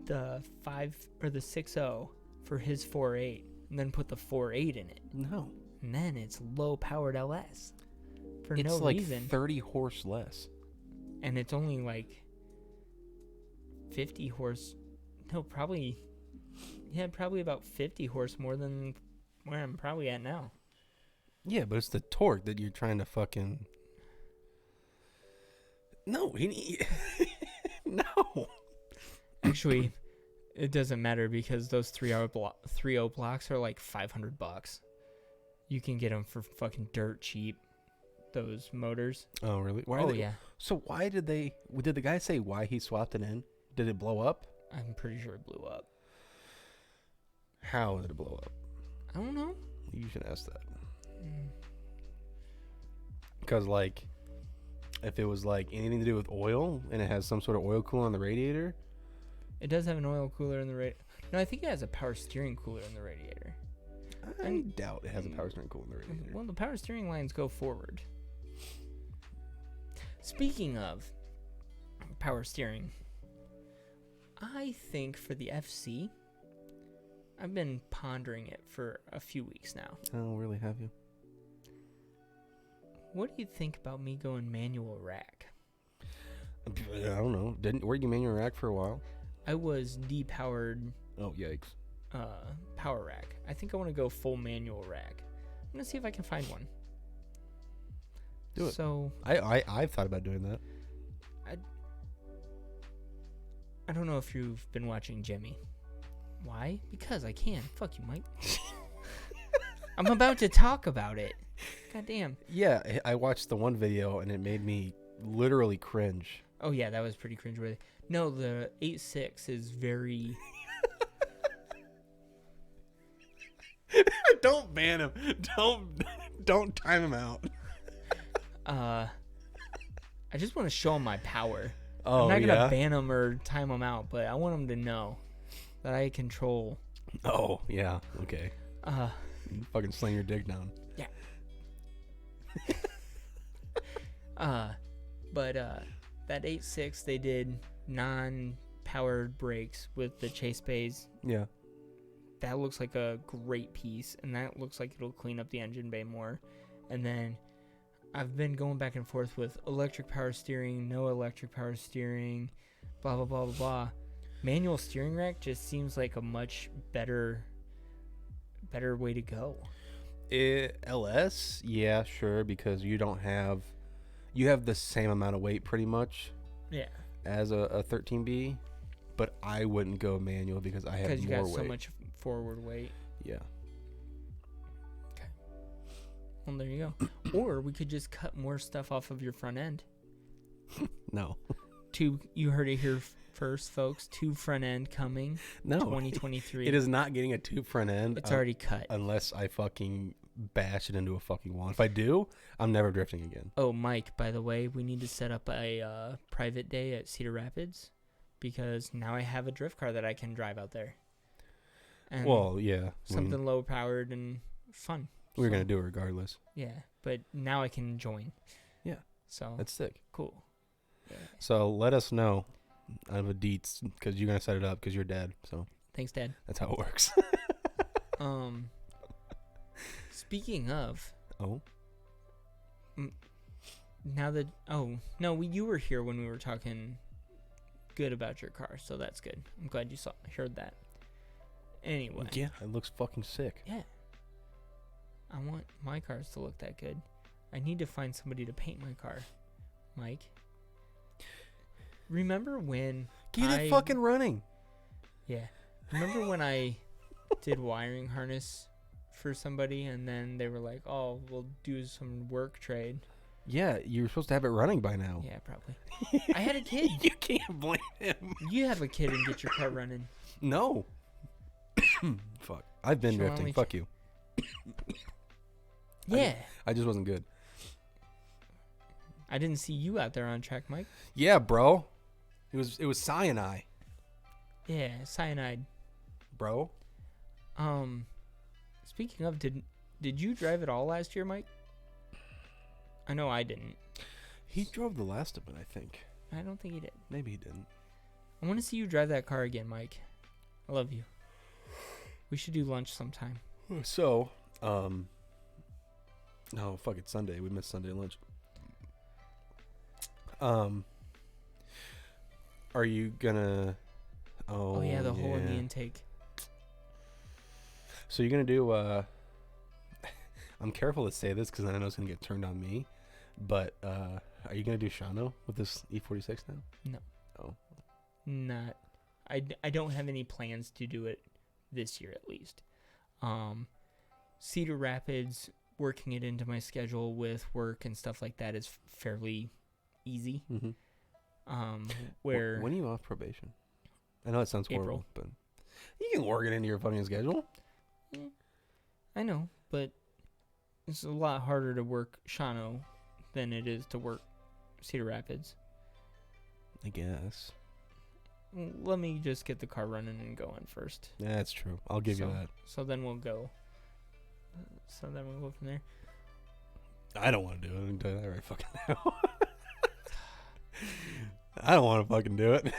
the 6.0 for his 4.8 and then put the 4.8 in it. No. And then it's low powered LS for it's no like reason. 30 horse less. And it's only like 50 horse. No, probably Yeah, probably about 50 horse more than where I'm probably at now. Yeah, but it's the torque that you're trying to fucking. No, no. Actually, it doesn't matter because those 3.0 blocks are like $500. You can get them for fucking dirt cheap. Those motors. Oh, really? Yeah. So why did the guy say why he swapped it in? Did it blow up? I'm pretty sure it blew up. How did it blow up? I don't know. You should ask that. Because, like, if it was, like, anything to do with oil and it has some sort of oil cooler on the radiator. It does have an oil cooler in the radiator. No, I think it has a power steering cooler in the radiator. I doubt it has a power steering cooler in the radiator. Well, the power steering lines go forward. Speaking of power steering, I think for the FC, I've been pondering it for a few weeks now. Oh, really? Have you? What do you think about me going manual rack? I don't know. Weren't you manual rack for a while? I was depowered. Oh, yikes. Power rack. I think I want to go full manual rack. I'm gonna see if I can find one. Do it. So I've thought about doing that. I don't know if you've been watching Jimmy. Why? Because I can. Fuck you, Mike. I'm about to talk about it. God damn. Yeah, I watched the one video and it made me literally cringe. Oh yeah, that was pretty cringeworthy. No, the 8.6 is very. Don't ban him. Don't time him out. I just want to show him my power. Oh, I'm not gonna ban him or time him out, but I want him to know that I control. Oh yeah. Okay. You fucking sling your dick down. Yeah. But that 8.6 they did non-powered brakes with the chase bays. Yeah. That looks like a great piece, and that looks like it'll clean up the engine bay more. And then I've been going back and forth with electric power steering, no electric power steering, blah, blah, blah, blah, blah. Manual steering rack just seems like a much better way to go. LS, yeah, sure, because you have the same amount of weight pretty much. Yeah. As a 13B, but I wouldn't go manual because I have more weight. Because you got so much forward weight. Yeah. Okay. Well, there you go. Or we could just cut more stuff off of your front end. No. You heard it here first, folks. Tube front end coming. No. 2023. It is not getting a tube front end. It's already cut. Unless I fucking bash it into a fucking wall. If I do, I'm never drifting again. Oh, Mike, by the way, we need to set up a private day at Cedar Rapids because now I have a drift car that I can drive out there. And well, yeah. Something low powered and fun. We're going to do it regardless. Yeah, but now I can join. Yeah. So that's sick. Cool. Yeah. So let us know. I have a deets because you're going to set it up because you're dad. So thanks, Dad. That's how it works. Speaking of. Oh. Now that you were here when we were talking good about your car, so that's good. I'm glad you heard that. Anyway. Yeah, it looks fucking sick. Yeah. I want my cars to look that good. I need to find somebody to paint my car, Mike. Remember when Get it fucking running. Yeah. Remember when I did wiring harness for somebody and then they were like, "Oh, we'll do some work trade." Yeah, you're supposed to have it running by now. Yeah, probably. I had a kid. You can't blame him. You have a kid and get your car running. No. Fuck. I've been drifting. Fuck you. Yeah. I just wasn't good. I didn't see you out there on track, Mike. Yeah, bro. It was cyanide. Yeah, cyanide. Bro. Speaking of, did you drive it all last year, Mike? I know I didn't. He drove the last of it, I think. I don't think he did. Maybe he didn't. I want to see you drive that car again, Mike. I love you. We should do lunch sometime. So, no, fuck it, Sunday. We missed Sunday lunch. Are you gonna? Oh yeah, the hole in the intake. So you're gonna do? I'm careful to say this because I know it's gonna get turned on me. But are you gonna do Shano with this E46 now? No. Oh. Not. I don't have any plans to do it this year at least. Cedar Rapids, working it into my schedule with work and stuff like that is fairly easy. Mm-hmm. Where when are you off probation? I know it sounds horrible, April. but you can work it into your fucking schedule. I know, but it's a lot harder to work Shano than it is to work Cedar Rapids. I guess. Let me just get the car running and going first. Yeah, that's true. I'll give you that. So then we'll go. So then we'll go from there. I don't want to do it. I can tell you that right fucking now. I don't want to fucking do it.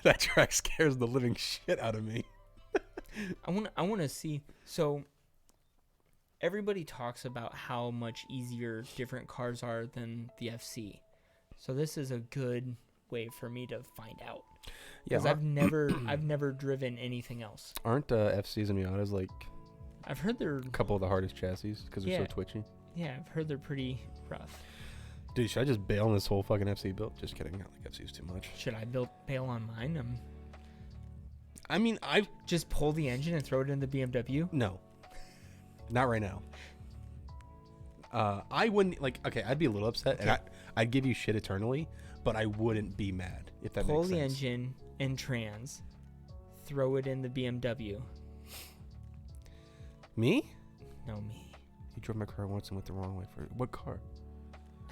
That track scares the living shit out of me. I want to see. So everybody talks about how much easier different cars are than the FC. So this is a good way for me to find out. Yeah, because I've never driven anything else. Aren't FCs and Miatas like? I've heard they're a couple of the hardest chassis because they're so twitchy. Yeah, I've heard they're pretty rough. Dude, should I just bail on this whole fucking FC build? Just kidding. I like FCs too much. Should I bail on mine? I mean, I just pull the engine and throw it in the BMW. No, not right now. I wouldn't okay. I'd be a little upset, and I'd give you shit eternally, but I wouldn't be mad if that makes sense. Pull the engine and trans, throw it in the BMW. Me? No, me. You drove my car once and went the wrong way for what car?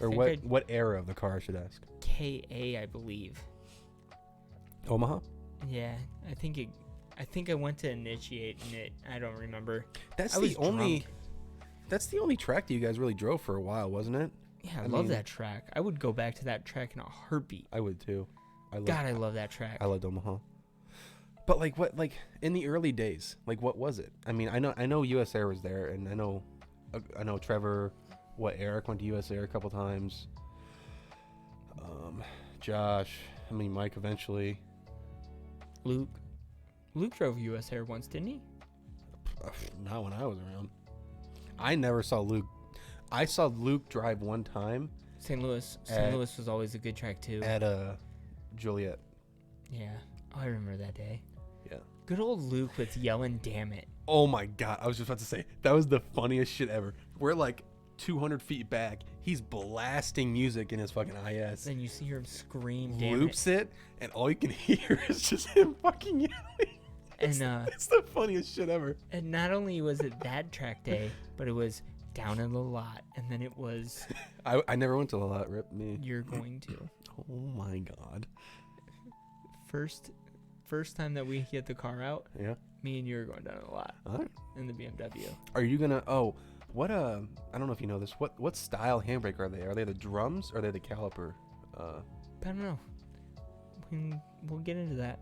Or what era of the car, I should ask? KA, I believe. Omaha? Yeah, I think I went to initiate in it. I don't remember. That's the only track that you guys really drove for a while, wasn't it? Yeah, I love that track. I would go back to that track in a heartbeat. I would too. I love that track. I loved Omaha. But what in the early days, what was it? I mean, I know US Air was there, and I know Trevor, Eric went to US Air a couple times. Josh, Mike eventually. Luke drove US Air once, didn't he? Not when I was around. I never saw Luke. I saw Luke drive one time. St. Louis. St. Louis was always a good track too. At Joliet. Yeah. Oh, I remember that day. Yeah. Good old Luke with yelling, "Damn it." Oh my God. I was just about to say, that was the funniest shit ever. We're 200 feet back. He's blasting music in his fucking IS. Then you see him scream, "Damn Loops it, and all you can hear is just him fucking yelling. And it's the funniest shit ever. And not only was it that track day, but it was down in the lot, and then it was. I never went to the lot. Rip me. You're going to. Oh my God. First time that we get the car out. Yeah. Me and you are going down the lot. Right. In the BMW. Are you gonna? Oh, what? I don't know if you know this. What style handbrake are they? Are they the drums or are they the caliper? I don't know. We'll get into that.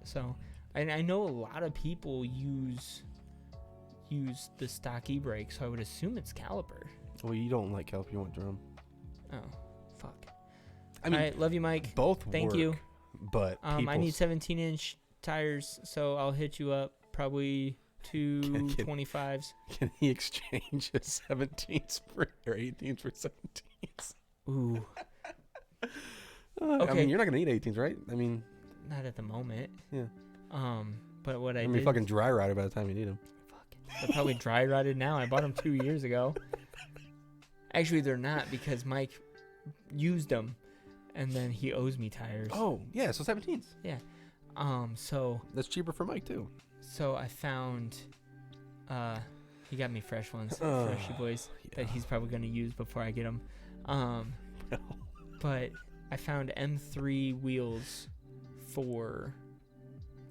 So, I know a lot of people use the stock e-brake, so I would assume it's caliper. Well, you don't like caliper, you want drum. Oh, fuck. I mean, all right, love you, Mike. Both Thank work, you. But I need 17-inch tires, so I'll hit you up probably 225s. Can he exchange a 17s for or 18s for 17s? Ooh. Okay. I mean, you're not gonna need 18s, right? I mean, not at the moment. Yeah. But what I mean, did, fucking dry rotted by the time you need them. Fuck. They're probably dry rotted now. I bought them 2 years ago. Actually, they're not because Mike used them, and then he owes me tires. Oh, yeah. So 17s. Yeah. So that's cheaper for Mike too. So I found, he got me fresh ones, freshy boys that he's probably gonna use before I get them. But I found M3 wheels for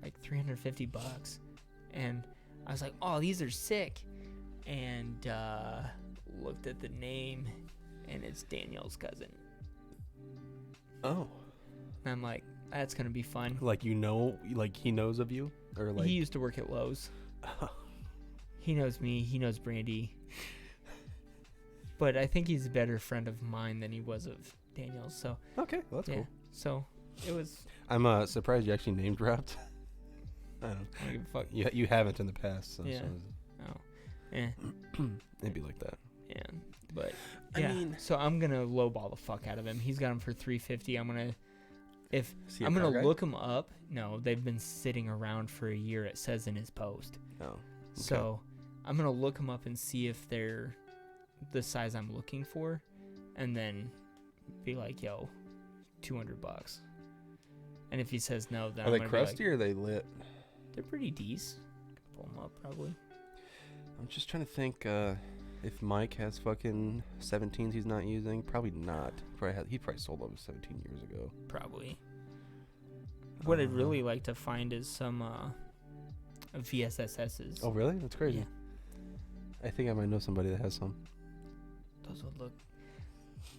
like $350, and I was like, "Oh, these are sick!" And looked at the name, and it's Daniel's cousin. Oh. And I'm like, that's gonna be fun. Like he knows of you, or like he used to work at Lowe's. He knows me. He knows Brandy. But I think he's a better friend of mine than he was of Daniel's. So okay, well, that's cool. So it was. I'm surprised you actually name dropped. I don't know. I don't give a fuck. You haven't in the past. So yeah. So oh. It'd be like that. Yeah, but I yeah. mean, So I'm gonna lowball the fuck out of him. He's got him for $350. I'm gonna look him up. No, they've been sitting around for a year. It says in his post. Oh. Okay. So I'm gonna look them up and see if they're the size I'm looking for, and then be like, "Yo, $200." And if he says no, then Are they I'm gonna crusty be like, or are they lit? they're pretty decent. Pull them up probably. I'm just trying to think if Mike has fucking 17s he's not using. Probably not. He probably sold those 17 years ago. Probably. What I'd really like to find is some VSSSs. Oh, really? That's crazy. Yeah. I think I might know somebody that has some. Those would look...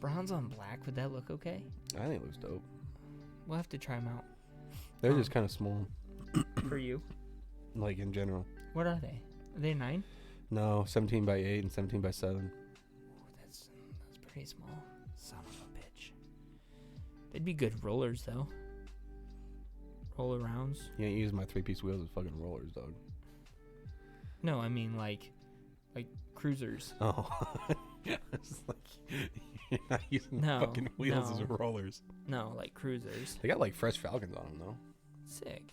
Bronze on black, would that look okay? I think it looks dope. We'll have to try them out. They're just kind of small. For you? Like, in general. What are they? Are they 9? No, 17 by 8 and 17 by 7. Ooh, that's pretty small. Son of a bitch. They'd be good rollers, though. Roller rounds. You ain't use my 3-piece wheels as fucking rollers, dog. No, I mean like cruisers. Oh. It's like, you're not using fucking wheels as rollers. No, like cruisers. They got like fresh Falcons on them, though. Sick.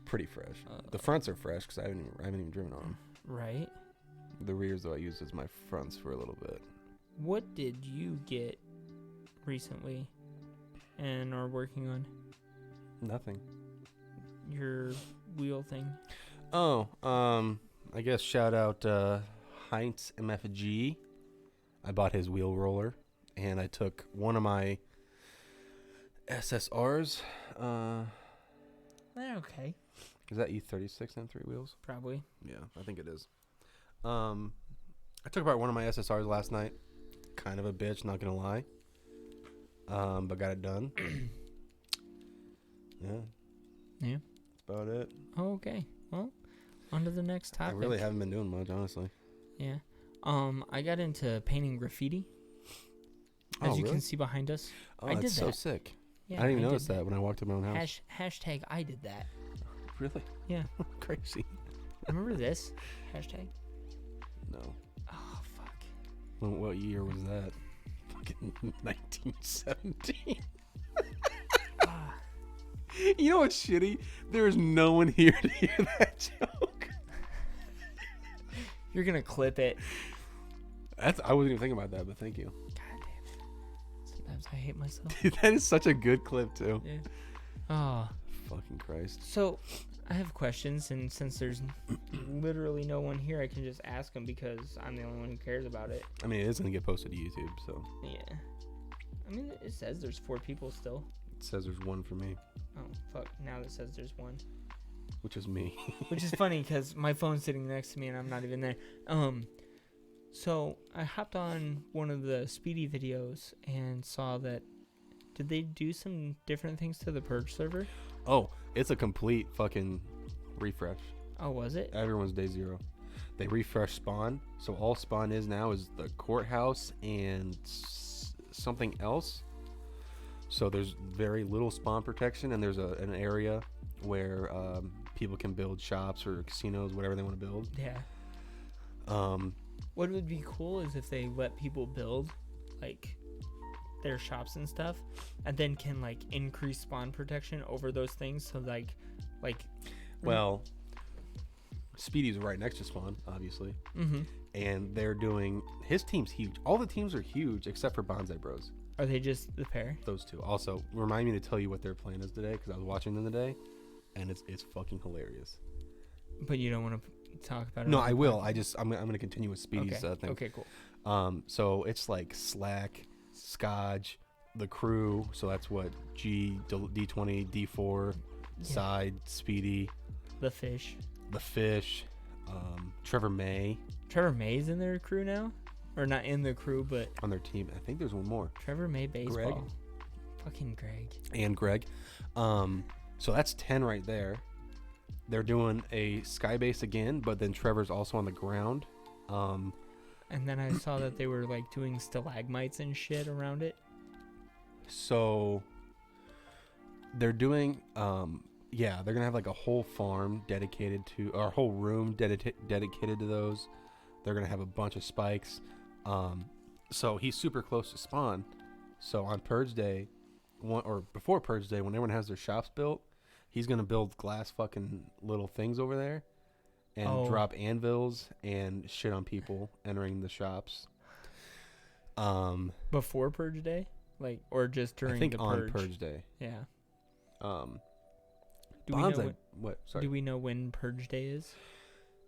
Pretty fresh. The fronts are fresh because I haven't even driven on them. Right. The rears, though, I used as my fronts for a little bit. What did you get recently and are working on? Nothing. Your wheel thing? Oh, I guess shout out Heinz MFG. I bought his wheel roller, and I took one of my SSRs. They're okay. Is that E36 and 3 wheels? Probably. Yeah, I think it is. I took apart one of my SSRs last night. Kind of a bitch, not gonna lie. But got it done. Yeah. Yeah. That's about it. Okay. Well, on to the next topic. I really haven't been doing much, honestly. Yeah. I got into painting graffiti. As you can see behind us. Oh, I did that's so that. sick. Yeah, I didn't even notice that when I walked in my own house. Hashtag I did that. Really? Yeah. Crazy. Remember this? Hashtag? No. Oh, fuck. What year was that? Fucking 1917. You know what's shitty? There's no one here to hear that joke. You're going to clip it. I wasn't even thinking about that, but thank you. God damn it. Sometimes I hate myself. Dude, that is such a good clip, too. Yeah. Oh. Fucking Christ. So, I have questions, and since there's literally no one here, I can just ask them because I'm the only one who cares about it. I mean, it is going to get posted to YouTube, so. Yeah. I mean, it says there's 4 people still. It says there's one for me. Oh, fuck. Now it says there's 1. Which is me. Which is funny because my phone's sitting next to me and I'm not even there. So I hopped on one of the Speedy videos and saw that. Did they do some different things to the Purge server? Oh, it's a complete fucking refresh. Oh, was it? Everyone's day 0. They refresh spawn. So all spawn is now is the courthouse and something else. So there's very little spawn protection, and there's an area where people can build shops or casinos, whatever they want to build. Yeah. What would be cool is if they let people build like their shops and stuff, and then can like increase spawn protection over those things. So like. Well, Speedy's right next to spawn, obviously. Mm-hmm. And they're doing his team's huge. All the teams are huge except for Bonsai Bros. Are they just the pair? Those two. Also, remind me to tell you what their plan is today because I was watching them today, and it's fucking hilarious. But you don't want to talk about it? No, I will. I'm gonna continue with Speedy's thing. Okay, cool. So it's like Slack, Scotch, the crew. So that's what D20, D4, Side, Speedy, the fish, Trevor May. Trevor May's in their crew now, or not in the crew, but on their team. I think there's one more. Trevor May baseball. Greg. Fucking Greg. And Greg. So that's 10 right there. They're doing a sky base again, but then Trevor's also on the ground. And then I saw that they were like doing stalagmites and shit around it. So they're doing Yeah, they're gonna have like a whole farm dedicated to, or a whole room dedicated to those. They're gonna have a bunch of spikes. So he's super close to spawn. So on Purge Day, or before Purge Day, when everyone has their shops built, he's gonna build glass fucking little things over there, and drop anvils and shit on people entering the shops. Before Purge Day, like, or just during I think the on purge? Purge Day. Yeah. Do we know when Purge Day is?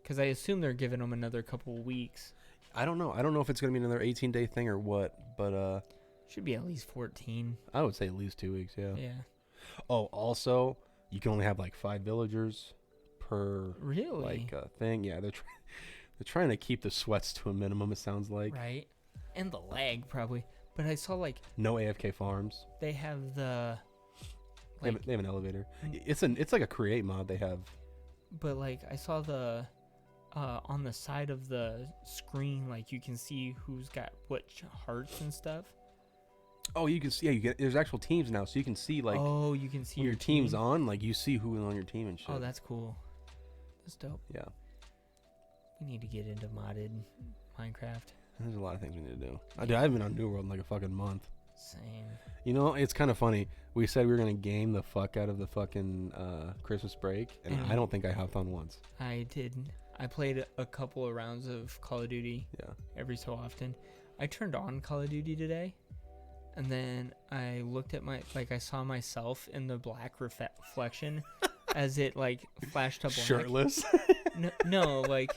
Because I assume they're giving them another couple weeks. I don't know. I don't know if it's gonna be another 18-day thing or what, but should be at least 14. I would say at least 2 weeks. Yeah. Yeah. Oh, also, you can only have like 5 villagers per thing. Yeah, they're trying to keep the sweats to a minimum. It sounds like. Right. And the lag probably. But I saw like no AFK farms. They have the. Like, they have an elevator. It's like a create mod they have. But like I saw the on the side of the screen, like you can see who's got what hearts and stuff. Oh, you can see. Yeah, there's actual teams now, so you can see like. Oh, you can see your team's on. Like you see who's on your team and shit. Oh, that's cool. That's dope. Yeah. We need to get into modded Minecraft. There's a lot of things we need to do. I haven't been on New World in like a fucking month. Same. You know, it's kind of funny. We said we were gonna game the fuck out of the fucking Christmas break, and I don't think I hopped on once. I didn't. I played a couple of rounds of Call of Duty. Yeah. Every so often, I turned on Call of Duty today, and then I looked at I saw myself in the black reflection, as it like flashed up black. Shirtless. No, like,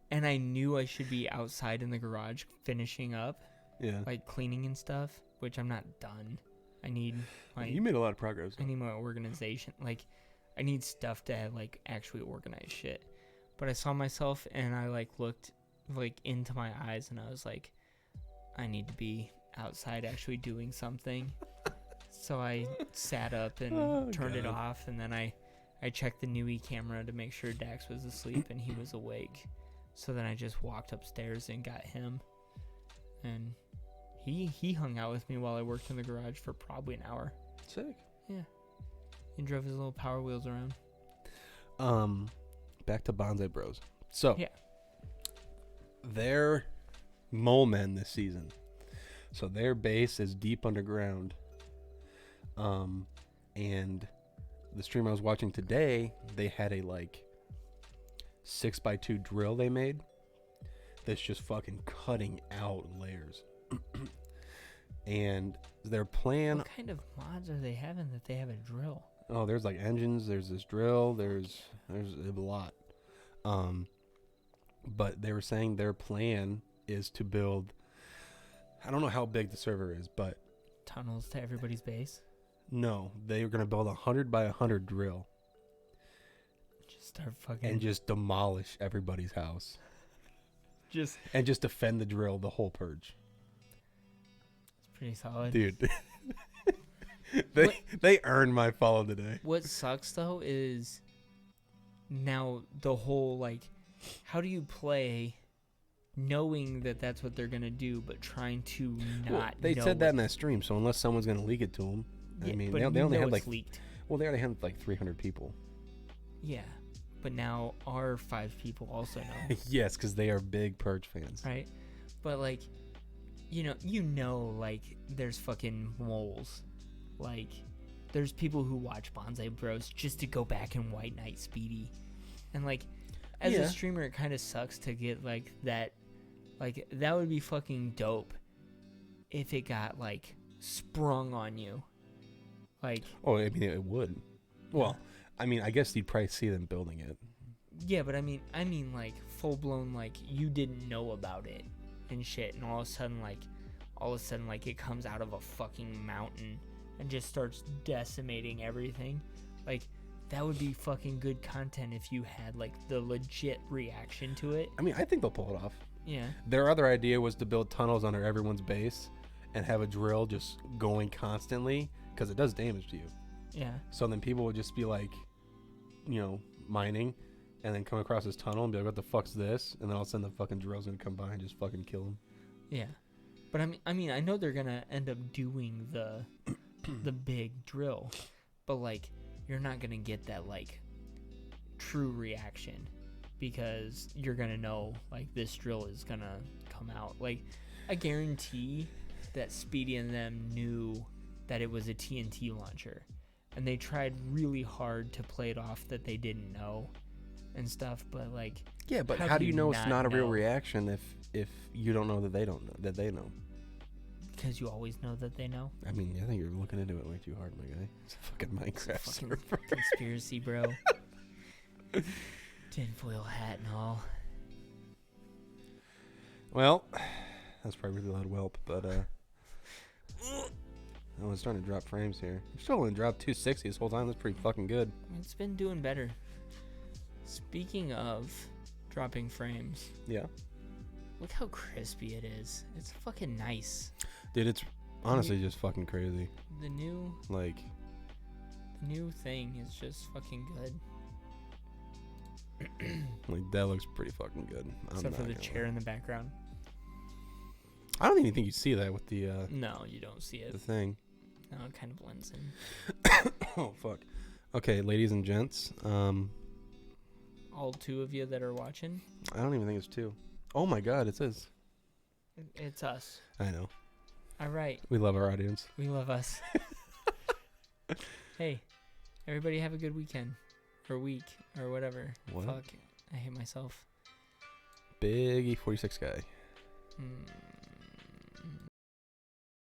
and I knew I should be outside in the garage finishing up. Yeah. Like cleaning and stuff, which I'm not done. I need you made a lot of progress. I need my organization. Like, I need stuff to have, like, actually organize shit. But I saw myself and I like looked like into my eyes and I was like, I need to be outside actually doing something. So I sat up and turned it off, and then I checked the Nui camera to make sure Dax was asleep and he was awake. So then I just walked upstairs and got him, and he hung out with me while I worked in the garage for probably an hour. Sick. Yeah. He drove his little Power Wheels around. Back to Bonsai Bros. So yeah, they're mole men this season. So their base is deep underground. And the stream I was watching today, they had a like 6x2 drill they made that's just fucking cutting out layers. And their plan. What kind of mods are they having that they have a drill? Oh, there's like engines. There's this drill. There's a lot. But they were saying their plan is to build. I don't know how big the server is, but tunnels to everybody's base. No, they were gonna build 100 by 100 drill. Just start fucking and just demolish everybody's house. Just defend the drill the whole purge. It's pretty solid, dude. They earned my follow today. What sucks though is now the whole like, how do you play knowing that that's what they're gonna do, but trying to not? Well, they said that in that stream. So unless someone's gonna leak it to them, yeah, I mean, they only had like leaked. Well, they already had like 300 people. Yeah, but now our 5 people also know. Yes, because they are big purge fans, right? But like, like there's fucking moles. Like, there's people who watch Bonsai Bros just to go back and White Knight Speedy. And, like, as a streamer, it kind of sucks to get, like, that. Like, that would be fucking dope if it got, like, sprung on you. Like. Oh, I mean, it would. Well, I mean, I guess you'd probably see them building it. Yeah, but I mean, like, full-blown, like, you didn't know about it and shit. And all of a sudden, like, it comes out of a fucking mountain and just starts decimating everything. Like, that would be fucking good content if you had, like, the legit reaction to it. I mean, I think they'll pull it off. Yeah. Their other idea was to build tunnels under everyone's base and have a drill just going constantly, because it does damage to you. Yeah. So then people would just be like, mining, and then come across this tunnel and be like, what the fuck's this? And then all of a sudden the fucking drill's gonna come by and just fucking kill them. Yeah. But I mean, I know they're gonna end up doing the big drill, but like, you're not gonna get that like true reaction, because you're gonna know like this drill is gonna come out. Like, I guarantee that Speedy and them knew that it was a TNT launcher, and they tried really hard to play it off that they didn't know and stuff. But like, yeah, but how do you know it's not a real reaction if you don't know that they don't know that they know? Because you always know that they know. I mean, I think you're looking into it way too hard, my guy. It's a fucking Minecraft Fucking server. conspiracy, bro. Tinfoil hat and all. Well, that's probably a really loud whelp, but I was starting to drop frames here. I'm still only dropped 260 this whole time. That's pretty fucking good. It's been doing better. Speaking of dropping frames, Yeah. look how crispy it is. It's fucking nice. Dude, it's honestly just fucking crazy. The new Like, thing is just fucking good. like that looks pretty fucking good. Except for the chair in the background. I don't even think you see that with the No, you don't see the it. thing. No, it kind of blends in. Oh fuck. Okay, ladies and gents. All two of you that are watching, I don't even think it's 2. Oh my god, it says. it's us. I know. All right. We love our audience. We love us. Hey, everybody have a good weekend. Or week. Or whatever. What? Fuck. I hate myself. Big E46 guy.